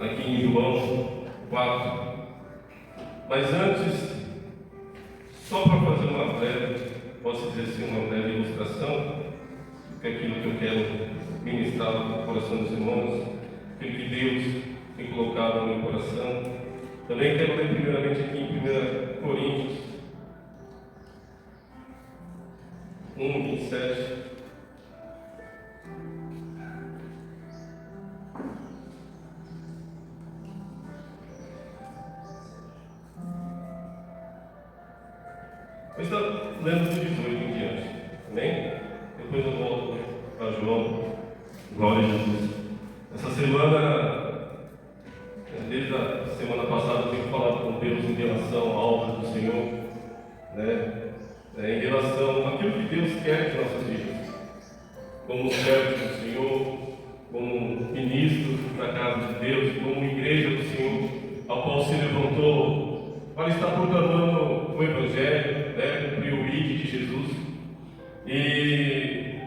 aqui em João 4. Mas antes, só para fazer uma breve, posso dizer assim, uma breve ilustração, que é aquilo que eu quero ministrar no coração dos irmãos, aquilo que Deus tem colocado no meu coração. Também quero ler primeiramente aqui em 1 Coríntios 1:27. Eu estou lendo do 18 em diante, amém? Depois eu volto para João. Glória a Jesus. Essa semana, desde a semana passada, eu tenho falado com Deus em relação à obra do Senhor, né? Em relação àquilo que Deus quer de nossas vidas, como servos do Senhor, como ministros da casa de Deus, como igreja do Senhor, a qual se levantou para estar proclamando o Evangelho, né? Cumprir o ID de Jesus. E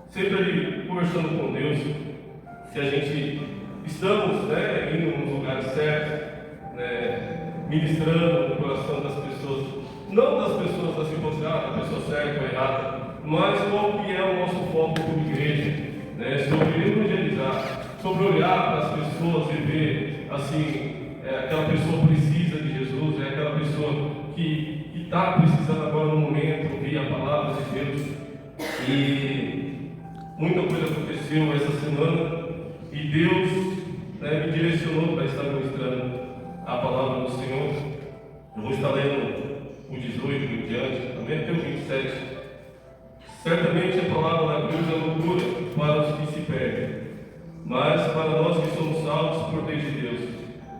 sempre ali conversando com Deus, se a gente estamos, né, indo nos lugares certos, né, ministrando no coração das pessoas, não das pessoas assim, da pessoa certa ou errada, mas qual que é o nosso foco como igreja, né, sobre evangelizar, sobre olhar para as pessoas e ver assim, aquela pessoa precisa de Jesus, é aquela pessoa que está precisando agora no momento ouvir a palavra de Deus. E muita coisa aconteceu essa semana e Deus, né, me direcionou para estar ministrando a palavra do Senhor. Eu vou estar lendo o 18 em diante, também até o 27. Certamente a palavra da cruz é loucura para os que se perdem, mas para nós que somos salvos por meio de Deus.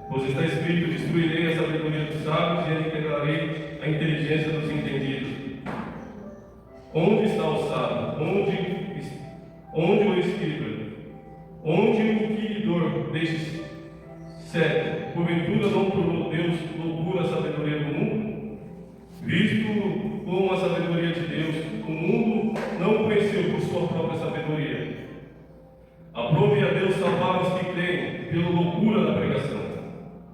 Pois está escrito: destruirei a sabedoria dos sábios e integrarei a inteligência dos entendidos. Onde está o sábio? Onde o escriba? Onde o inquiridor deste século? Porventura não tornou Deus loucura a sabedoria do mundo? Visto como a sabedoria de Deus, o mundo não conheceu por sua própria sabedoria. Aprove a Deus salvar os que creem pela loucura da pregação,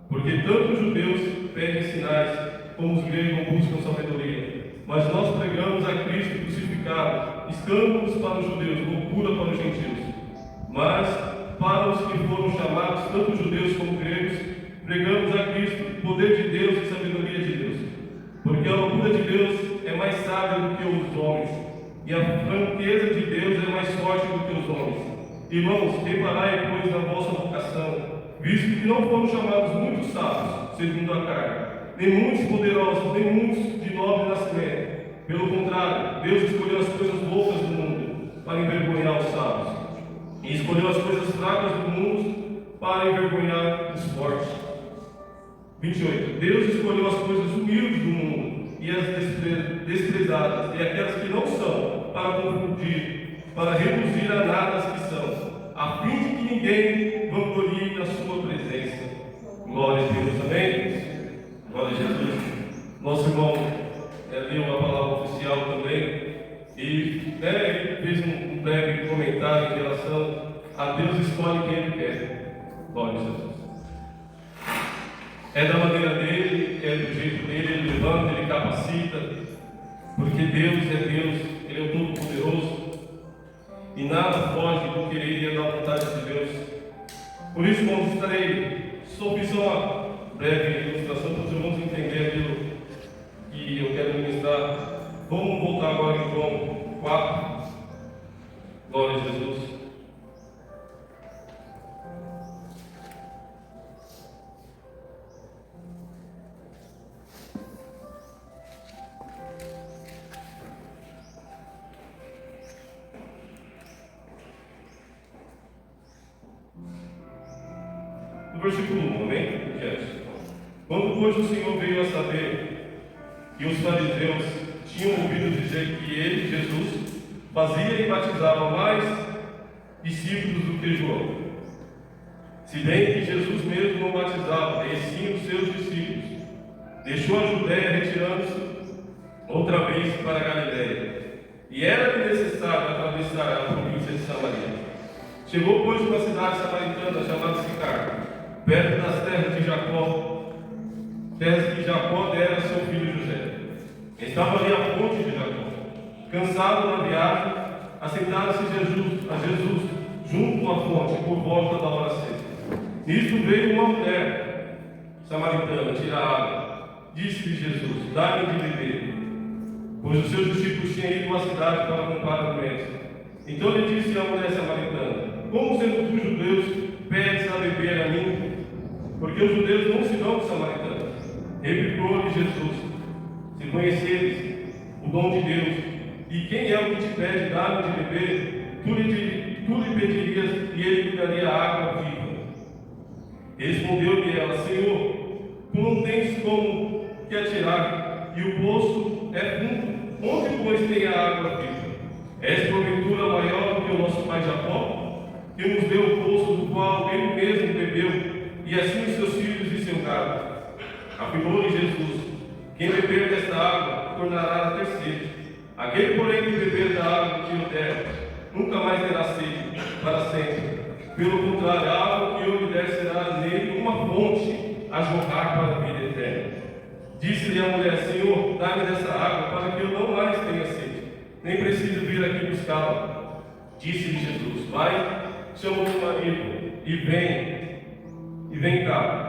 porque tanto os judeus pedem sinais, como os gregos buscam sabedoria. Mas nós pregamos a Cristo crucificado, escândalos para os judeus, loucura para os gentios. Mas para os que foram chamados, tanto judeus como gregos, pregamos a Cristo, poder de Deus e sabedoria de Deus. Porque a loucura de Deus é mais sábia do que os homens, e a franqueza de Deus é mais forte do que os homens. Irmãos, reparai, pois, na vossa vocação, visto que não foram chamados muitos sábios, segundo a carne, nem muitos poderosos, nem muitos de nobre nascimento. Pelo contrário, Deus escolheu as coisas loucas do mundo para envergonhar os sábios, e escolheu as coisas fracas do mundo para envergonhar os fortes. 28. Deus escolheu as coisas humildes do mundo e as desprezadas, e aquelas que não são, para confundir, para reduzir a nada as que são, a fim de que ninguém vanglorie na sua presença. Glória a Deus, amém? Glória a Jesus. Nosso irmão leu a palavra oficial também e ele fez um breve comentário em relação a Deus escolhe quem Ele quer. Glória a Jesus. É da maneira dele, é do jeito dele, ele levanta, ele capacita, porque Deus é Deus, Ele é o Todo-Poderoso e nada foge do querer e da vontade de Deus. Por isso, irmãos, estarei, só fiz uma breve ilustração para os irmãos entenderem aquilo que eu quero ministrar. Vamos voltar agora em João 4. Glória a Jesus. No versículo 1, amém? Quando, pois, o Senhor veio a saber que os fariseus tinham ouvido dizer que ele, Jesus, fazia e batizava mais discípulos do que João, se bem que Jesus mesmo não batizava, e sim os seus discípulos, deixou a Judéia retirando-se outra vez para a Galiléia, e era-lhe necessário atravessar a província de Samaria. Chegou, pois, uma cidade samaritana chamada Sicar, perto das terras de Jacó, terras que Jacó dera a seu filho José. Estava ali a fonte de Jacó. Cansado na viagem, assentaram-se Jesus junto à fonte, por volta da hora sexta. Nisto veio uma mulher samaritana tirar água. Disse-lhe Jesus: dá-me de beber. Pois os seus discípulos tinham ido à cidade para comprar alimentos. Então lhe disse a mulher samaritana: como sendo tu judeus, pedes a beber a mim? Porque os judeus não se dão de samaritanos. Replicou-lhe Jesus: se conheceres o dom de Deus, e quem é o que te pede dar-me de beber, tu lhe pedirias e ele lhe daria água viva. Respondeu-lhe ela: Senhor, tu não tens como que atirar, e o poço é fundo. Onde, pois, tem a água viva? És porventura maior do que o nosso pai Jacó, que nos deu o poço do qual ele mesmo bebeu, e assim os seus filhos e seu gado? Afirmou-lhe Jesus: quem beber desta água tornará a ter sede. Aquele, porém, que beber da água que eu der, nunca mais terá sede para sempre. Pelo contrário, a água que eu lhe der será nele uma fonte a jorrar para a vida eterna. Disse-lhe a mulher: Senhor, dá-me dessa água, para que eu não mais tenha sede, nem preciso vir aqui buscá-la. Disse-lhe Jesus: vai, chama o teu marido e vem cá.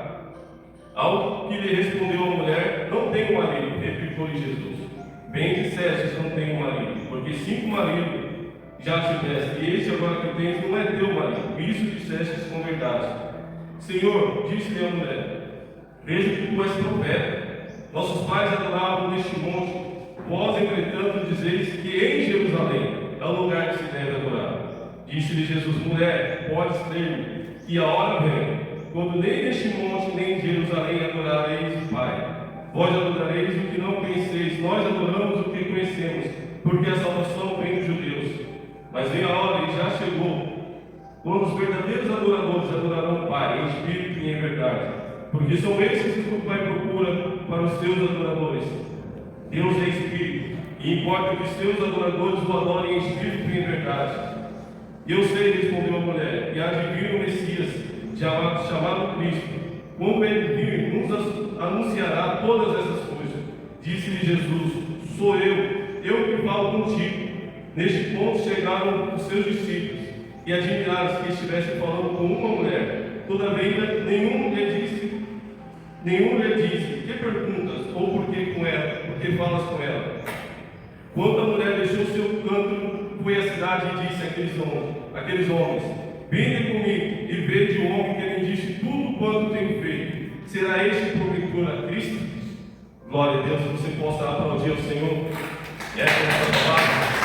Ao que lhe respondeu a mulher: não tenho marido. Replicou-lhe Jesus: bem disseste, não tenho marido, porque 5 maridos já tiveste, e este agora que tens não é teu marido. Isso disseste com verdade. Senhor, disse-lhe a mulher: vejo que tu és profeta. Nossos pais adoravam neste monte, vós, entretanto, dizeis que em Jerusalém é o lugar que se deve adorar. Disse-lhe Jesus: mulher, podes crer-me, e a hora vem, quando nem neste monte nem em Jerusalém adorareis o Pai. Vós adorareis o que não conheceis, nós adoramos o que conhecemos, porque a salvação vem dos judeus. Mas vem a hora, e já chegou, quando os verdadeiros adoradores adorarão o Pai, em espírito e em verdade. Porque são esses que o Pai procura para os seus adoradores. Deus é espírito, e importa que os seus adoradores o adorem em espírito e em verdade. Eu sei, respondeu a mulher, que há de vir o Messias, chamado Cristo. Quando ele vir, nos anunciará todas essas coisas. Disse-lhe Jesus: sou eu que falo contigo. Neste ponto chegaram os seus discípulos e admiraram-se que estivesse falando com uma mulher. Todavia, nenhum lhe disse: que perguntas? Ou por que com ela? Por que falas com ela? Quando a mulher deixou seu canto, foi à cidade e disse àqueles homens: vinde comigo e vede o homem que lhe disse tudo quanto tenho feito. Será este porventura Cristo? Glória a Deus, que você possa aplaudir ao Senhor. E essa é a nossa palavra.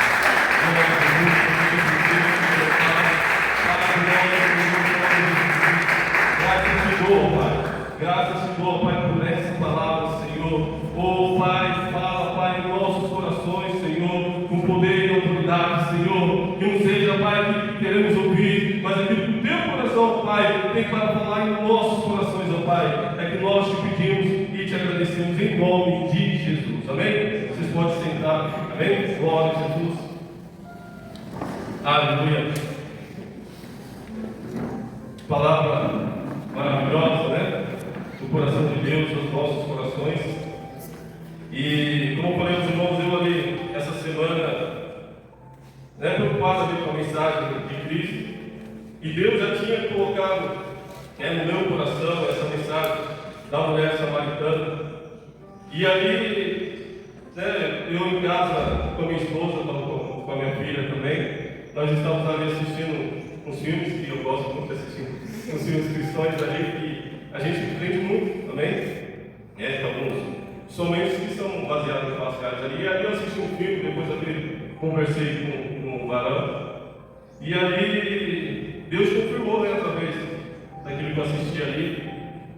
Graças te dou, Pai, por essa palavra, Senhor. Oh, Pai, fala, Pai, em nossos corações, Senhor, com poder e autoridade, Senhor. Que não seja, Pai, aquilo que queremos ouvir, mas aquilo que o teu coração, Pai, tem para falar em nossos corações, ó Pai. É que nós te pedimos e te agradecemos em nome de Jesus. Amém? Vocês podem sentar. Amém? Glória a Jesus. Aleluia. Palavra maravilhosa, né? Do coração de Deus, dos nossos corações. E como falei aos irmãos, eu ali essa semana, né, preocupado ali com a mensagem de Cristo, e Deus já tinha colocado no meu coração essa mensagem da mulher samaritana. E ali, né, eu em casa com a minha esposa, com a minha filha também, nós estávamos ali assistindo uns filmes que eu gosto muito de assistir, uns filmes cristãos ali que a gente aprende muito também, alguns somente que são baseados em fatos reais ali. E ali eu assisti um filme, depois eu conversei com o varão, e ali Deus confirmou, né, através daquilo que eu assisti ali,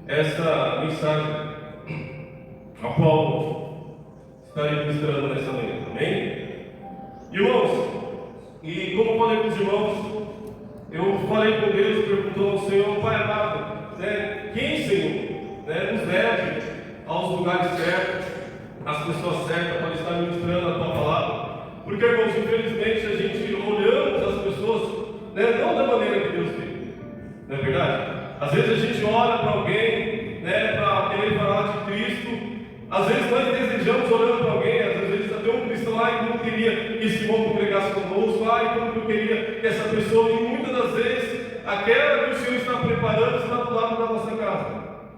essa mensagem a qual estarei ministrando nessa manhã, amém? Irmãos, e como eu falei com os irmãos, eu falei com Deus, perguntando ao Senhor: Pai amado, né, quem, Senhor, né, nos leve aos lugares certos, às pessoas certas, para estar ministrando a tua palavra. Porque, irmãos, infelizmente a gente olhamos as pessoas, né, não da maneira que Deus vê, não é verdade? Às vezes a gente ora para alguém, né, para querer falar de Cristo. Às vezes nós desejamos orando para alguém, às vezes até um cristão, que não queria que esse irmão pregasse conosco, como eu queria que essa pessoa, e muitas das vezes, aquela que o Senhor está preparando está do lado da nossa casa.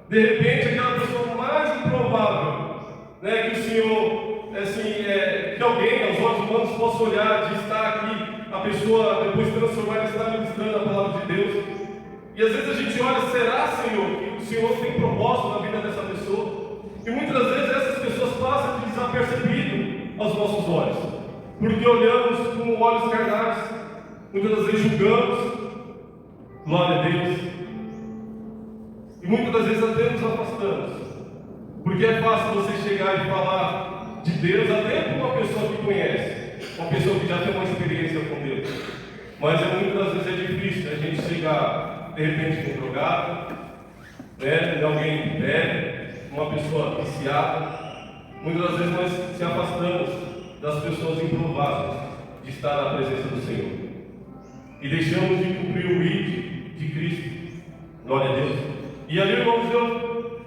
De repente, aquela pessoa mais improvável, né, que o Senhor, que alguém, aos olhos humanos, possa olhar de estar aqui, a pessoa depois transformar e estar ministrando a palavra de Deus. E às vezes a gente olha, será, Senhor, que o Senhor tem propósito na vida dessa pessoa? E muitas das vezes essas pessoas passam desapercebido aos nossos olhos, porque olhamos com olhos carnais, muitas das vezes julgamos, glória a Deus, e muitas das vezes até nos afastamos, porque é fácil você chegar e falar de Deus até para uma pessoa que conhece, uma pessoa que já tem uma experiência com Deus, mas muitas das vezes é difícil a gente chegar de repente com um drogado, né, alguém que bebe, uma pessoa viciada. Muitas das vezes nós se afastamos das pessoas improváveis de estar na presença do Senhor e deixamos de cumprir o ID de Cristo. Glória a Deus. E ali, irmãos, eu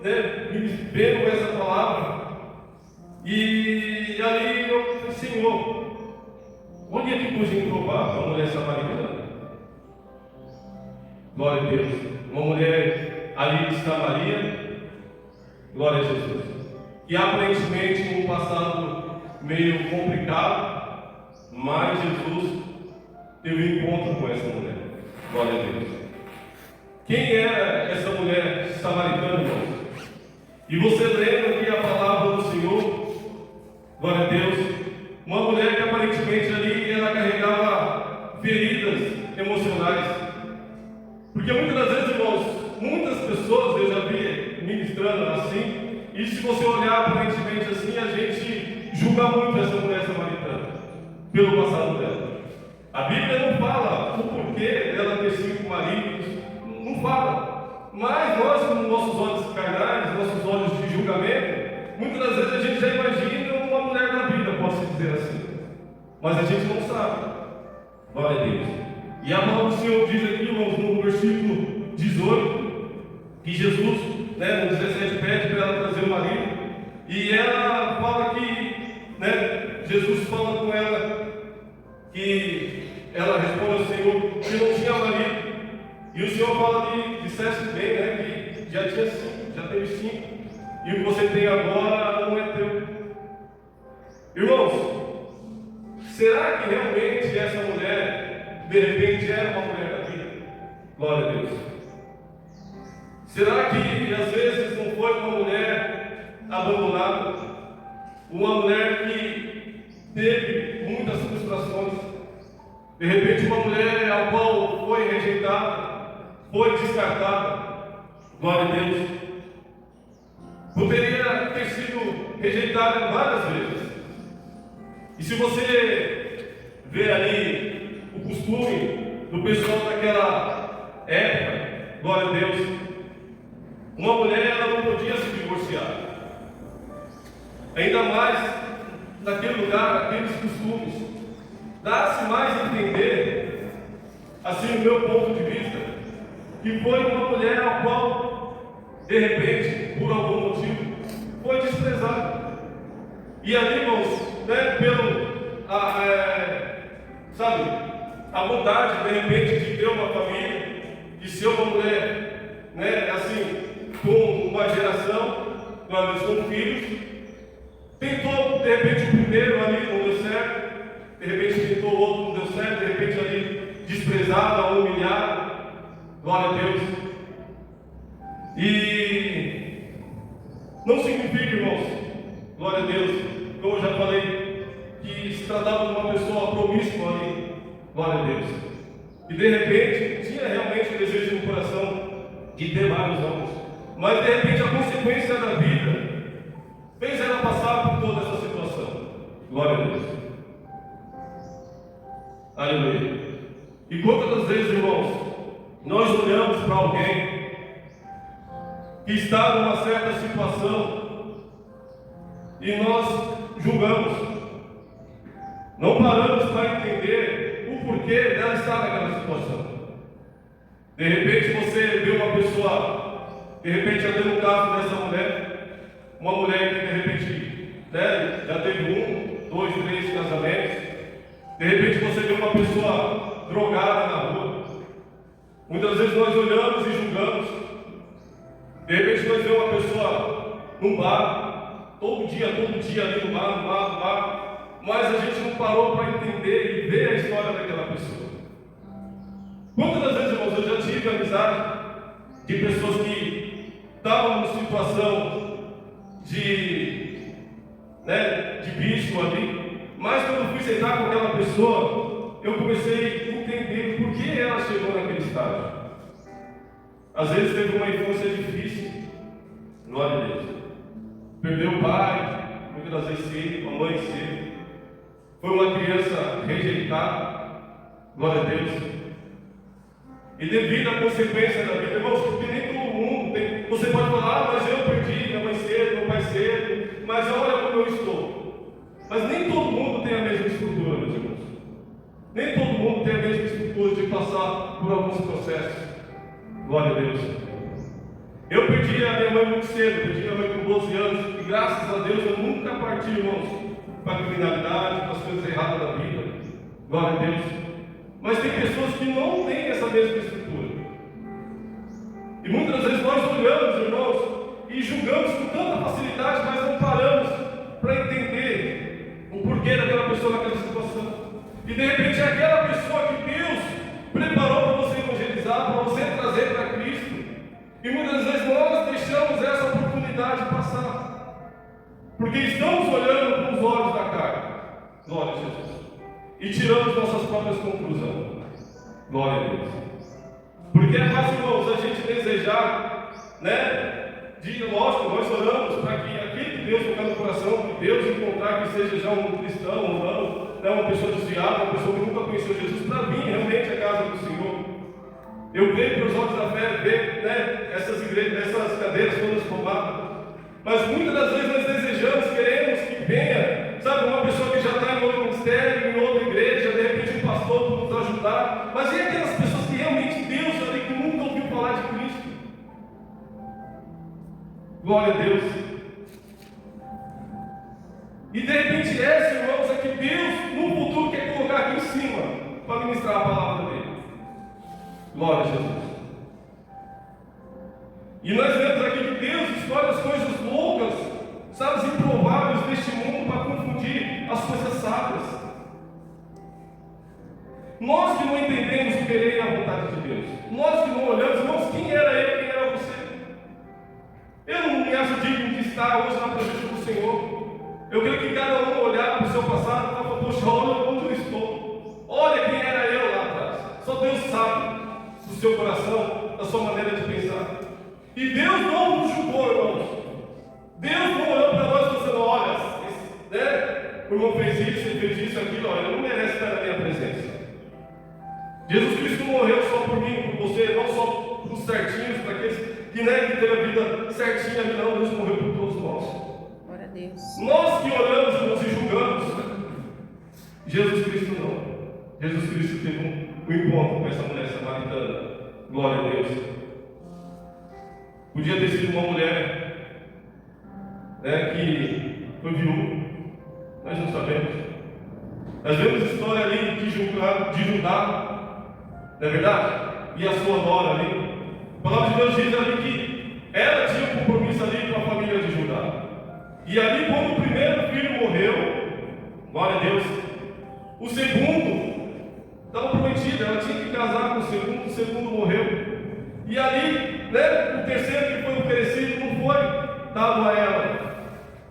vendo essa palavra e ali eu falei, Senhor, onde é que pus improvável? Uma mulher samaritana. Glória a Deus. Uma mulher ali de Samaria. Glória a Jesus. E aparentemente um passado meio complicado, mas Jesus teve um encontro com essa mulher. Glória a Deus. Quem era essa mulher samaritana, irmãos? E você lembra que a palavra do Senhor, glória a Deus, uma mulher que aparentemente ali ela carregava feridas emocionais. Porque muitas das vezes, irmãos, muitas pessoas eu já vi ministrando assim, e se você olhar aparentemente assim, a gente julga muito essa mulher samaritana pelo passado dela. A Bíblia não fala o porquê dela ter 5 maridos, não fala, mas nós, com nossos olhos carnais, nossos olhos de julgamento, muitas das vezes a gente já imagina uma mulher da vida, posso dizer assim, mas a gente não sabe. Glória a Deus. E a palavra do Senhor diz aqui, irmãos, no versículo 18, que Jesus, no 17, pede para ela trazer o marido, e ela fala que, Jesus fala com ela, que ela responde ao Senhor que não tinha marido, e o Senhor fala que dissesse bem, que já tinha 5, já teve 5, e o que você tem agora não é teu. Irmãos, será que realmente essa mulher, de repente, era uma mulher da vida? Glória a Deus. Será que às vezes não foi uma mulher abandonada? Uma mulher que teve muitas frustrações? De repente, uma mulher a qual foi rejeitada, foi descartada? Glória a Deus. Poderia ter sido rejeitada várias vezes. E se você vê ali o costume do pessoal daquela época, glória a Deus, uma mulher ela não podia se divorciar. Ainda mais naquele lugar, naqueles costumes. Dá-se mais a entender, assim, o meu ponto de vista, que foi uma mulher a qual, de repente, por algum motivo, foi desprezada. E ali, irmãos, a vontade, de repente, de ter uma família, de ser uma mulher, com uma geração, com filhos, tentou, de repente, o primeiro ali não deu certo, de repente tentou o outro, não deu certo, de repente ali desprezada, humilhada, glória a Deus. E não significa, irmãos, glória a Deus, como eu já falei, que se tratava de uma pessoa promíscua ali, glória a Deus. E de repente tinha realmente o desejo no coração de ter vários homens, mas de repente a consequência da vida fez ela passar por toda essa situação. Glória a Deus. Aleluia. E quantas das vezes, irmãos, nós olhamos para alguém que está numa certa situação e nós julgamos, não paramos para entender o porquê dela estar naquela situação. De repente você vê uma pessoa, de repente até no caso dessa mulher, uma mulher que de repente, né, já teve 1, 2, 3 casamentos. De repente você vê uma pessoa drogada na rua. Muitas vezes nós olhamos e julgamos. De repente nós vemos uma pessoa num bar, todo dia ali no bar, mas a gente não parou para entender e ver a história daquela pessoa. Quantas das vezes, irmãos, eu já tive amizade de pessoas que estavam numa situação de vício ali, mas quando eu fui sentar com aquela pessoa, eu comecei a entender por que ela chegou naquele estágio. Às vezes teve uma infância difícil, glória a Deus. Perdeu o pai, muitas das vezes cedo, a mãe cedo. Foi uma criança rejeitada, glória a Deus. E devido à consequência da vida, irmãos, porque nem todo mundo tem. Você pode falar, mas eu perdi minha mãe cedo, meu pai cedo, mas olha como eu estou. Mas nem todo mundo tem a mesma estrutura, meus irmãos. Nem todo mundo tem a mesma estrutura de passar por alguns processos. Glória a Deus. Eu perdi a minha mãe muito cedo, perdi a minha mãe com 12 anos, e graças a Deus eu nunca parti, irmãos, para a criminalidade, para as coisas erradas da vida. Glória a Deus. Mas tem pessoas que não têm essa mesma estrutura. E muitas vezes nós olhamos, irmãos, e julgamos com tanta facilidade, mas não paramos para entender o porquê daquela pessoa naquela situação. E de repente é aquela pessoa que Deus preparou para você evangelizar, para você trazer para Cristo. E muitas vezes nós deixamos essa oportunidade passar, porque estamos olhando com os olhos da carne. Glória a Jesus. E tiramos nossas próprias conclusões. Glória a Deus. Porque é fácil, irmãos, a gente desejar, lógico, nós oramos para que aquilo que Deus tocar no coração de Deus encontrar que seja já um cristão ou não, uma pessoa desviada, uma pessoa que nunca conheceu Jesus, para vir realmente à casa do Senhor. Eu creio que os olhos da fé ver essas igrejas, essas cadeiras todas tomadas. Mas muitas das vezes nós desejamos, queremos que venha, sabe, uma pessoa que já está em outro ministério, em outra igreja, de repente um pastor para nos ajudar. Mas e aquelas pessoas que realmente Deus ali que nunca ouviu falar de Cristo? Glória a Deus. E de repente essa, irmãos, é que Deus no futuro quer colocar aqui em cima para ministrar a palavra dele. Glória a Jesus. E nós vemos aqui que Deus escolhe as coisas loucas, sabe, improváveis deste mundo para confundir as coisas sábias. Nós que não entendemos o querer e a vontade de Deus, nós que não olhamos, irmãos, quem era ele, quem era você? Eu não me acho digno de estar hoje na presença do Senhor. Eu creio que cada um olhar para o seu passado e falar, poxa, olha onde eu estou. Olha quem era eu lá atrás. Só Deus sabe do seu coração, da sua maneira de pensar. E Deus não nos julgou, irmãos. Deus não olhou para nós e falou assim, olha, o irmão fez isso, ele fez isso, aquilo, olha, ele não merece estar na minha presença. Jesus Cristo morreu só por mim, por você, não só por os certinhos, para aqueles que teve a vida certinha, não, Deus morreu por todos nós. Glória a Deus. Nós que olhamos, irmãos, e julgamos, Jesus Cristo não. Jesus Cristo teve um encontro com essa mulher samaritana. Glória a Deus. Podia ter sido uma mulher que foi viúva, nós não sabemos. Nós vemos a história ali de Judá, não é verdade? E a sua nora ali. A palavra de Deus diz ali que ela tinha um compromisso ali com a família de Judá. E ali, quando o primeiro filho morreu, glória a Deus, o segundo estava prometido, ela tinha que casar com o segundo morreu. E ali, o terceiro que foi oferecido não foi dado a ela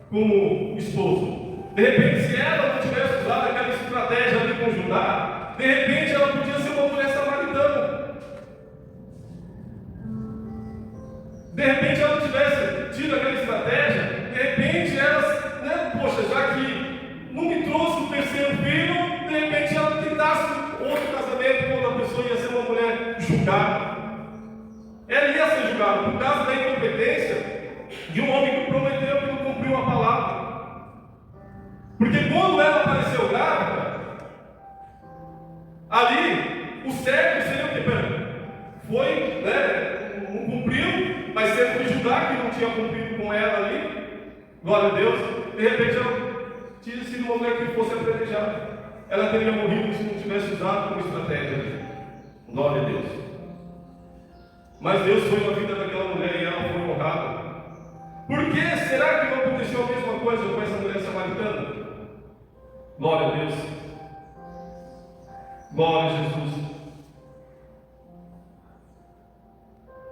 como esposo. De repente, se ela não tivesse usado aquela estratégia ali com Judá, de repente ela podia ser uma mulher samaritana. De repente ela não tivesse tido aquela estratégia, de repente ela, poxa, já que não me trouxe o terceiro filho, de repente ela tentasse outro casamento com outra pessoa, ia ser uma mulher julgada. Ela ia ser julgada por causa da incompetência de um homem que prometeu que não cumpriu a palavra. Porque quando ela apareceu grávida, ali, o certo seria o que? Foi mas sempre de Judá, que não tinha cumprido com ela ali. Glória a Deus. De repente ela tinha sido uma mulher que fosse apedrejada. Ela teria morrido se não tivesse usado como estratégia. Glória a Deus. Mas Deus foi na vida daquela mulher e ela foi honrada. Por que será que não aconteceu a mesma coisa com essa mulher samaritana? Glória a Deus. Glória a Jesus.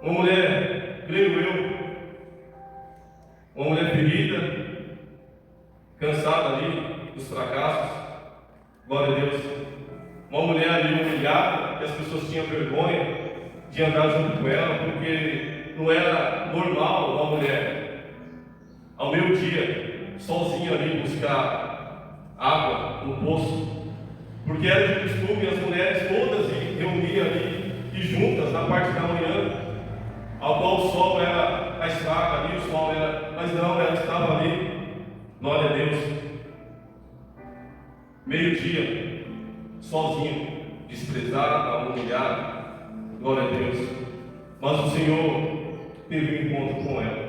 Uma mulher, creio eu, uma mulher ferida, cansada ali dos fracassos. Glória a Deus. Uma mulher ali humilhada, que as pessoas tinham vergonha de andar junto com ela, porque não era normal uma mulher, ao meio-dia, sozinha ali buscar água no poço, porque era de costume as mulheres todas se reuniam ali e juntas na parte da manhã, ao qual o sol era mais fraco ali, o sol era, mas não, ela estava ali, glória a Deus, meio-dia, sozinho, desprezada, humilhada, glória a Deus. Mas o Senhor teve um encontro com ela.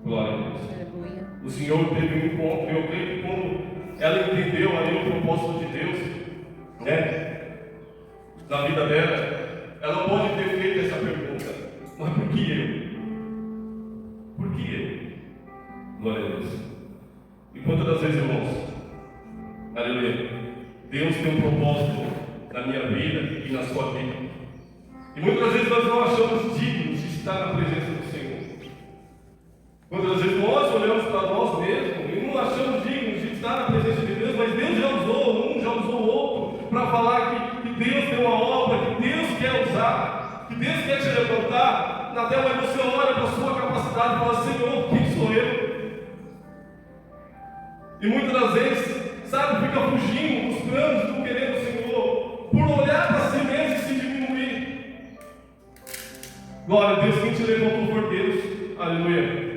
Glória a Deus. O Senhor teve um encontro. Eu creio que quando ela entendeu ali o propósito de Deus, na vida dela, ela pode ter feito essa pergunta: mas por que eu? Por que eu? Glória a Deus. E quantas das vezes, irmãos, aleluia, Deus tem um propósito na minha vida e na sua vida. E muitas vezes nós não achamos dignos de estar na presença do Senhor. Muitas vezes nós olhamos para nós mesmos e não achamos dignos de estar na presença de Deus, mas Deus já usou um, já usou o outro, para falar que Deus tem uma obra, que Deus quer usar, que Deus quer te levantar. Na tela você olha para a sua capacidade e fala: Senhor, quem sou eu? E muitas das vezes, sabe, fica fugindo dos planos do querer do Senhor, por olhar para si mesmo e se diminuir. Glória a Deus, quem te levantou foi Deus, aleluia.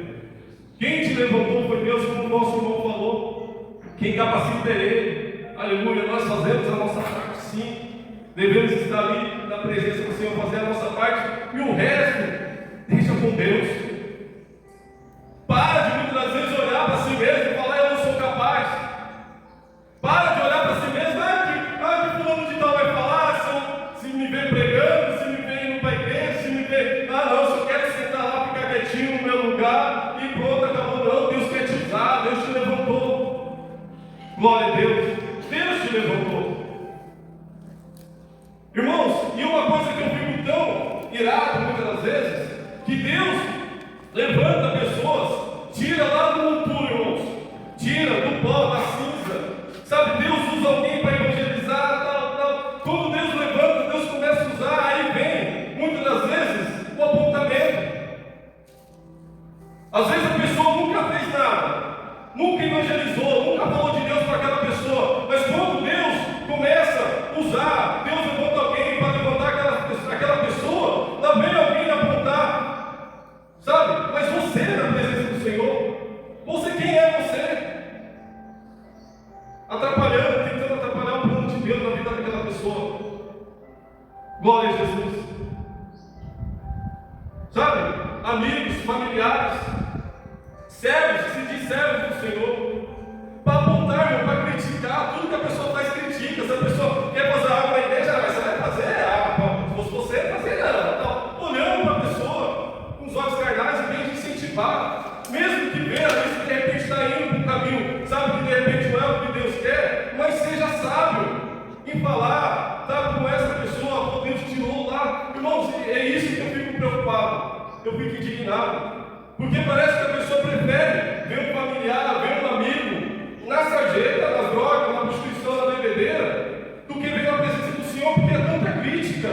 Quem te levantou foi Deus, como o nosso irmão falou. Quem capacita é Ele, aleluia. Nós fazemos a nossa parte, sim. Devemos estar ali na presença do Senhor, fazer a nossa parte, e o resto, deixa com Deus. Para de muitas das vezes olhar para si mesmo e falar: eu não sou capaz. Para de olhar para si mesmo: que fulano de tal vai falar, se me vê pregando, se me vê indo para a igreja, se me vê, não, só quero sentar lá, ficar quietinho no meu lugar, e pronto, acabou. Não, Deus quer te usar, Deus te levantou. Glória a Deus, Deus te levantou. Irmãos, e uma coisa que eu fico tão irado muitas das vezes, que Deus levanta pessoas, tira lá do monturo, irmãos, tira do pó, da cinza, sabe? Deus usa alguém para evangelizar, tal. Quando Deus levanta, Deus começa a usar, aí vem, muitas das vezes, o apontamento. Às vezes a pessoa nunca fez nada, nunca evangelizou, nunca falou de Deus para aquela pessoa, mas quando Deus começa a usar, Deus levanta alguém para levantar aquela pessoa, lá vem alguém apontar, sabe? Mas você na presença do Senhor, você, quem é você? Atrapalhando, tentando atrapalhar o plano de Deus na vida daquela pessoa. Glória a Jesus. Sabe? Amigos, familiares, servos, que se diz servos do Senhor, para apontar, para criticar, tudo que a pessoa faz critica. Se a pessoa quer fazer algo na igreja, mas você vai fazer, se fosse você, fazer não. Olhando para a pessoa com os olhos carnais, em vez de incentivar, mesmo que veja, que de repente está indo para um caminho, sabe que de repente não é o que Deus quer, mas seja sábio em falar, sabe, com essa pessoa, Deus tirou lá. Irmãos, é isso que eu fico preocupado, eu fico indignado. Porque parece que a pessoa prefere ver um familiar, ver um amigo na sarjeta, nas drogas, na prostituição, na bebedeira, do que ver na presença do Senhor, porque é tanta crítica.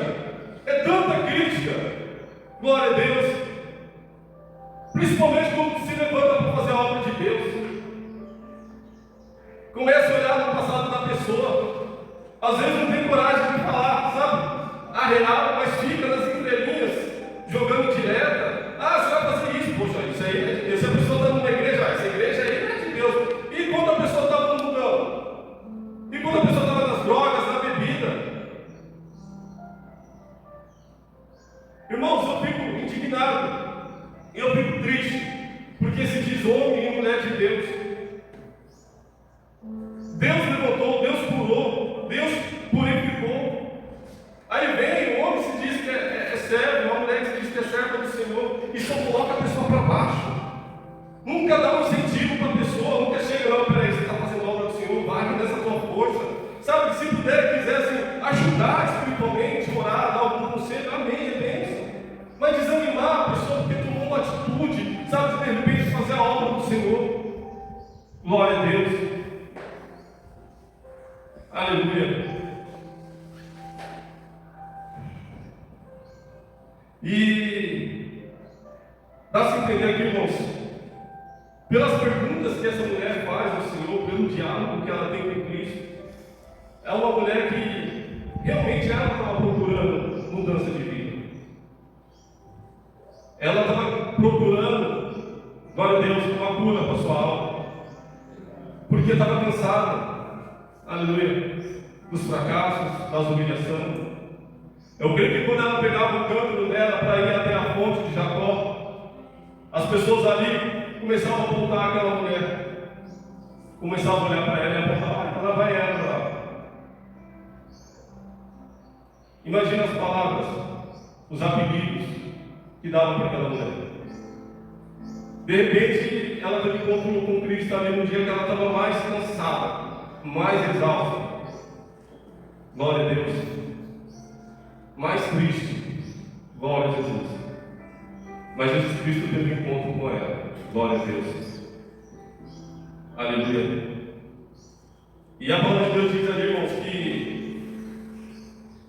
É tanta crítica. Glória a Deus. Principalmente quando se levanta para fazer a obra de Deus. Começa a olhar no passado da pessoa. Às vezes não tem coragem de falar, sabe? A real, mas fica nas entrelinhas, jogando direta. Você vai fazer isso, poxa, isso aí, se a pessoa está numa igreja, essa igreja aí não é de Deus. E quando a pessoa estava no mundão? E quando a pessoa estava nas drogas, na bebida? Irmãos, eu fico indignado. E eu fico triste, porque se diz homem e mulher de Deus. Deus levantou, Deus curou, Deus purificou. Aí vem o homem se diz que é servo, uma mulher se diz que é serva do Senhor, e só coloca a pessoa para baixo. Nunca dá um incentivo para a pessoa, nunca chega, não, peraí, você está fazendo a obra do Senhor, vai nessa tua força. Sabe, se puder, quisessem ajudar espiritualmente, orar, dar algum conselho, amém, é bênção. Mas desanimar a pessoa porque tomou uma atitude, sabe, de repente fazer a obra do Senhor. Glória a Deus. Aleluia. E dá-se a entender aqui, irmãos, pelas perguntas que essa mulher faz ao Senhor, pelo diálogo que ela tem com Cristo, é uma mulher que realmente ela estava procurando mudança de vida. Ela estava procurando, glória a Deus, uma cura para a sua alma, porque estava cansada, aleluia, dos fracassos, das humilhações. Eu creio que quando ela pegava o cântaro dela para ir até a fonte de Jacó, as pessoas ali começavam a apontar aquela mulher, começavam a olhar para ela e apontar, lá vai ela lá. Imagina as palavras, os apelidos que davam para aquela mulher. De repente, ela teve encontro com Cristo ali no dia que ela estava mais cansada, mais exausta. Glória a Deus. Mais triste. Glória a Jesus. Mas Jesus Cristo teve encontro com ela. Glória a Deus. Aleluia. E a palavra de Deus diz ali, irmãos, que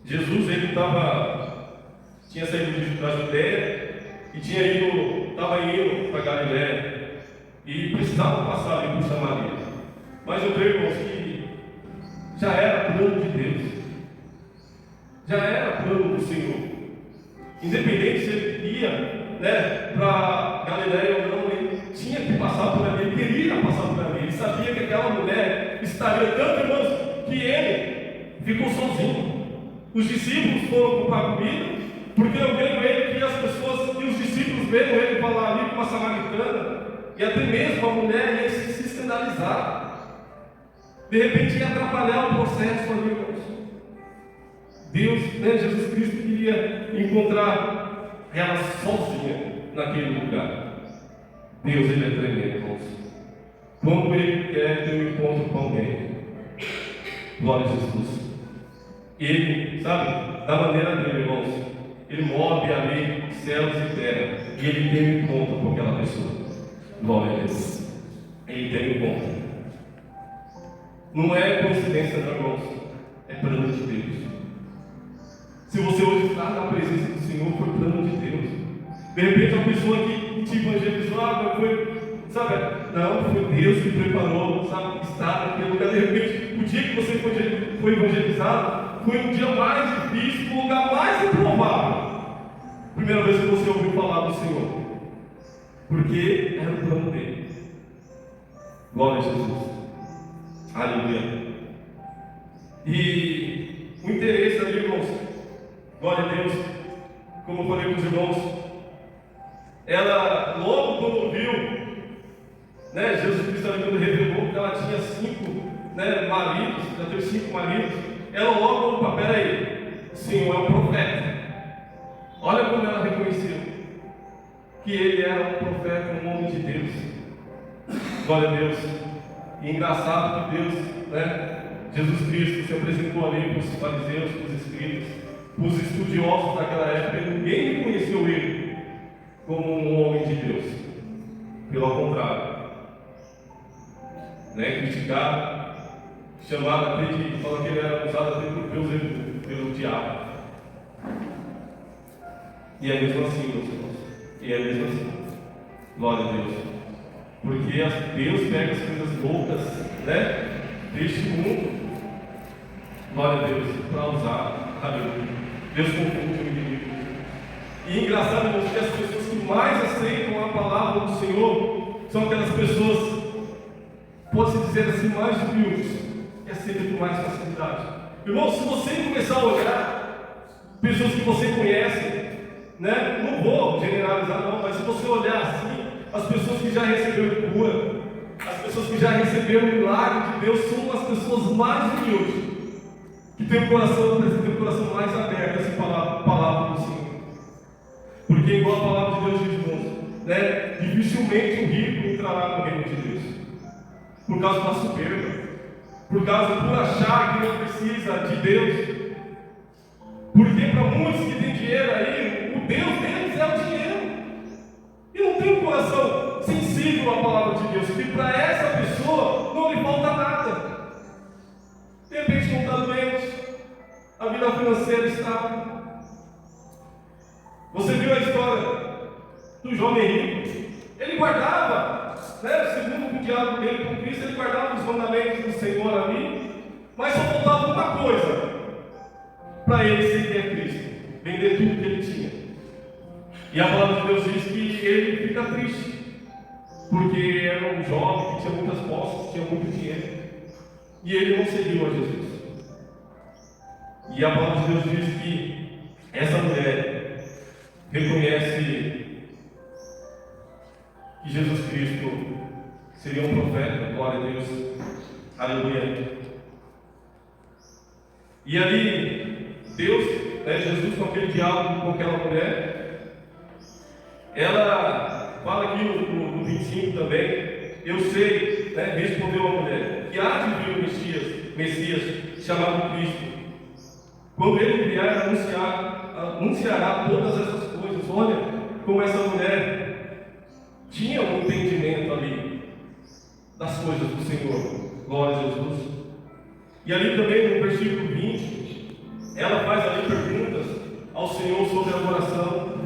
Jesus ele tinha saído da Judéia e estava indo para Galiléia e precisava passar ali por Samaria. Mas eu creio, irmãos, que já era plano de Deus, já era plano do Senhor. Independente se ele ia para Galiléia ou não, ele tinha que passar por ali, ele queria passar por ali. Ele sabia que aquela mulher estaria tanto, irmãos, que ele ficou sozinho. Os discípulos foram comprar comida, porque eu creio ele que as pessoas e os discípulos vendo ele falar ali com uma samaritana, e até mesmo a mulher ia se escandalizar. De repente ia atrapalhar o processo ali, irmãos. Deus, Jesus Cristo queria encontrar ela sozinha naquele lugar. Deus, ele é tremendo, irmãos. Quando ele quer ter um encontro com alguém, glória a Jesus. Ele, sabe, da maneira dele, irmãos, ele move ali céus e terra, e ele tem um encontro com aquela pessoa. Glória a Deus. Ele tem um encontro. Não é coincidência, não, irmãos, é plano de Deus. Se você hoje está na presença do Senhor, foi plano de Deus. De repente, a pessoa que te evangelizou, não, foi Deus que preparou, sabe, estar naquele lugar. De repente, o dia que você foi evangelizado, foi um dia mais difícil, o lugar mais improvável. Primeira vez que você ouviu falar do Senhor, porque era o plano dele. Glória a Jesus. Aleluia. E o interesse ali, irmãos, glória a Deus, como eu falei com os irmãos, ela logo quando viu, Jesus Cristo ali quando revelou que ela tinha 5 maridos, já teve 5 maridos, ela logo, opa, peraí, o Senhor é um profeta. Olha como ela reconheceu que ele era um profeta, um homem de Deus. Glória a Deus. E engraçado que Deus, Jesus Cristo se apresentou ali para os fariseus, para os escribas, para os estudiosos daquela época, e ninguém reconheceu ele como um homem de Deus. Pelo contrário, criticado, chamado até de falar que ele era usado até por Deus, pelo diabo. E é mesmo assim, meus irmãos. E é mesmo assim. Glória a Deus. Porque Deus pega as coisas loucas, deste mundo, glória a Deus, para usar. Aleluia. Deus confunde o inimigo. E engraçado, irmãos, que as pessoas que mais aceitam a palavra do Senhor são aquelas pessoas, pode-se dizer assim, mais humildes, que aceitam com mais facilidade. Irmão, se você começar a olhar pessoas que você conhece, né? Não vou generalizar não, mas se você olhar assim, as pessoas que já receberam cura, as pessoas que já receberam o milagre de Deus são as pessoas mais humildes, que têm o coração mais aberto a essa palavra do Senhor. Porque igual a palavra de Deus diz, irmãos, né? Dificilmente o rico entrará no reino de Deus, por causa da soberba, por achar que não precisa de Deus. Porque para muitos que têm dinheiro aí, o Deus deles é o dinheiro. E não tem um coração sensível à palavra de Deus, que para essa pessoa não lhe falta nada. De repente não está doente, a vida financeira está. Você viu a história do jovem rico? Ele guardava, né, segundo o diálogo dele com Cristo, ele guardava os mandamentos do Senhor ali, mas só faltava uma coisa para ele seguir a Cristo: vender tudo que ele tinha. E a palavra de Deus diz que ele fica triste, porque era um jovem que tinha muitas posses, tinha muito dinheiro, e ele não seguiu a Jesus. E a palavra de Deus diz que essa mulher reconhece que Jesus Cristo seria um profeta, glória a Deus, aleluia. E ali, Deus, né, Jesus, com aquele diálogo com aquela mulher, ela fala aqui no 25 também: eu sei, né, respondeu a mulher, que há de vir o Messias chamado Cristo. Quando ele vier, anunciará todas essas coisas. Olha como essa mulher tinha um entendimento ali das coisas do Senhor, glória a Jesus. E ali também no versículo 20, ela faz ali perguntas ao Senhor sobre a adoração,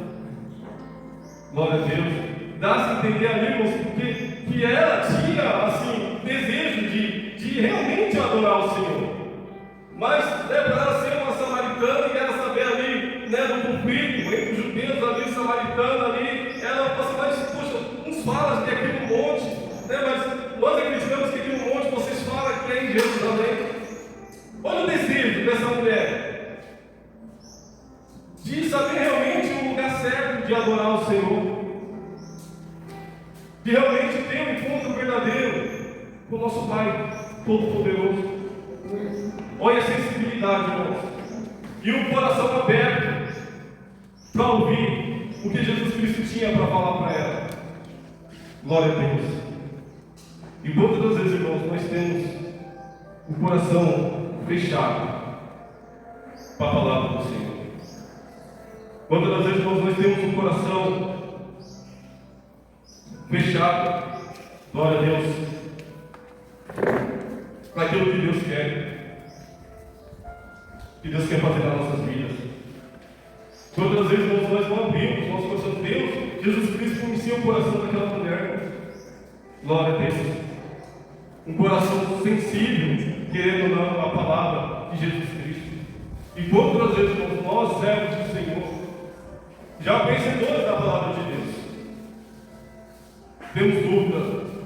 glória a Deus. Dá-se a entender ali, irmãos, porque que ela tinha assim desejo de realmente adorar o Senhor, mas para ela ser uma samaritana e ela saber ali, né, do conflito entre os judeus ali, samaritana ali, ela fala, mas poxa, uns falam que é aqui no monte, né, mas nós acreditamos que aqui no monte vocês falam que é em Jerusalém. Olha o desejo dessa mulher de saber realmente o lugar certo de adorar o Senhor, de realmente ter um encontro verdadeiro com o nosso Pai Todo-Poderoso. Olha a sensibilidade, irmãos, e o coração aberto para ouvir o que Jesus Cristo tinha para falar para ela. Glória a Deus. E quantas vezes, irmãos, nós temos o coração fechado para a palavra do Senhor? Quantas vezes, irmãos, nós temos o coração fechado, glória a Deus, para aquilo que Deus quer, que Deus quer fazer nas nossas vidas? Quantas vezes, irmãos, nós não abrimos nosso coração? Deus, Jesus Cristo conhecia o coração daquela mulher, glória a Deus, um coração sensível, querendo ou não a palavra de Jesus Cristo. E quantas vezes, irmãos, nós, servos do Senhor, já vencedores da palavra de Deus, temos dúvida,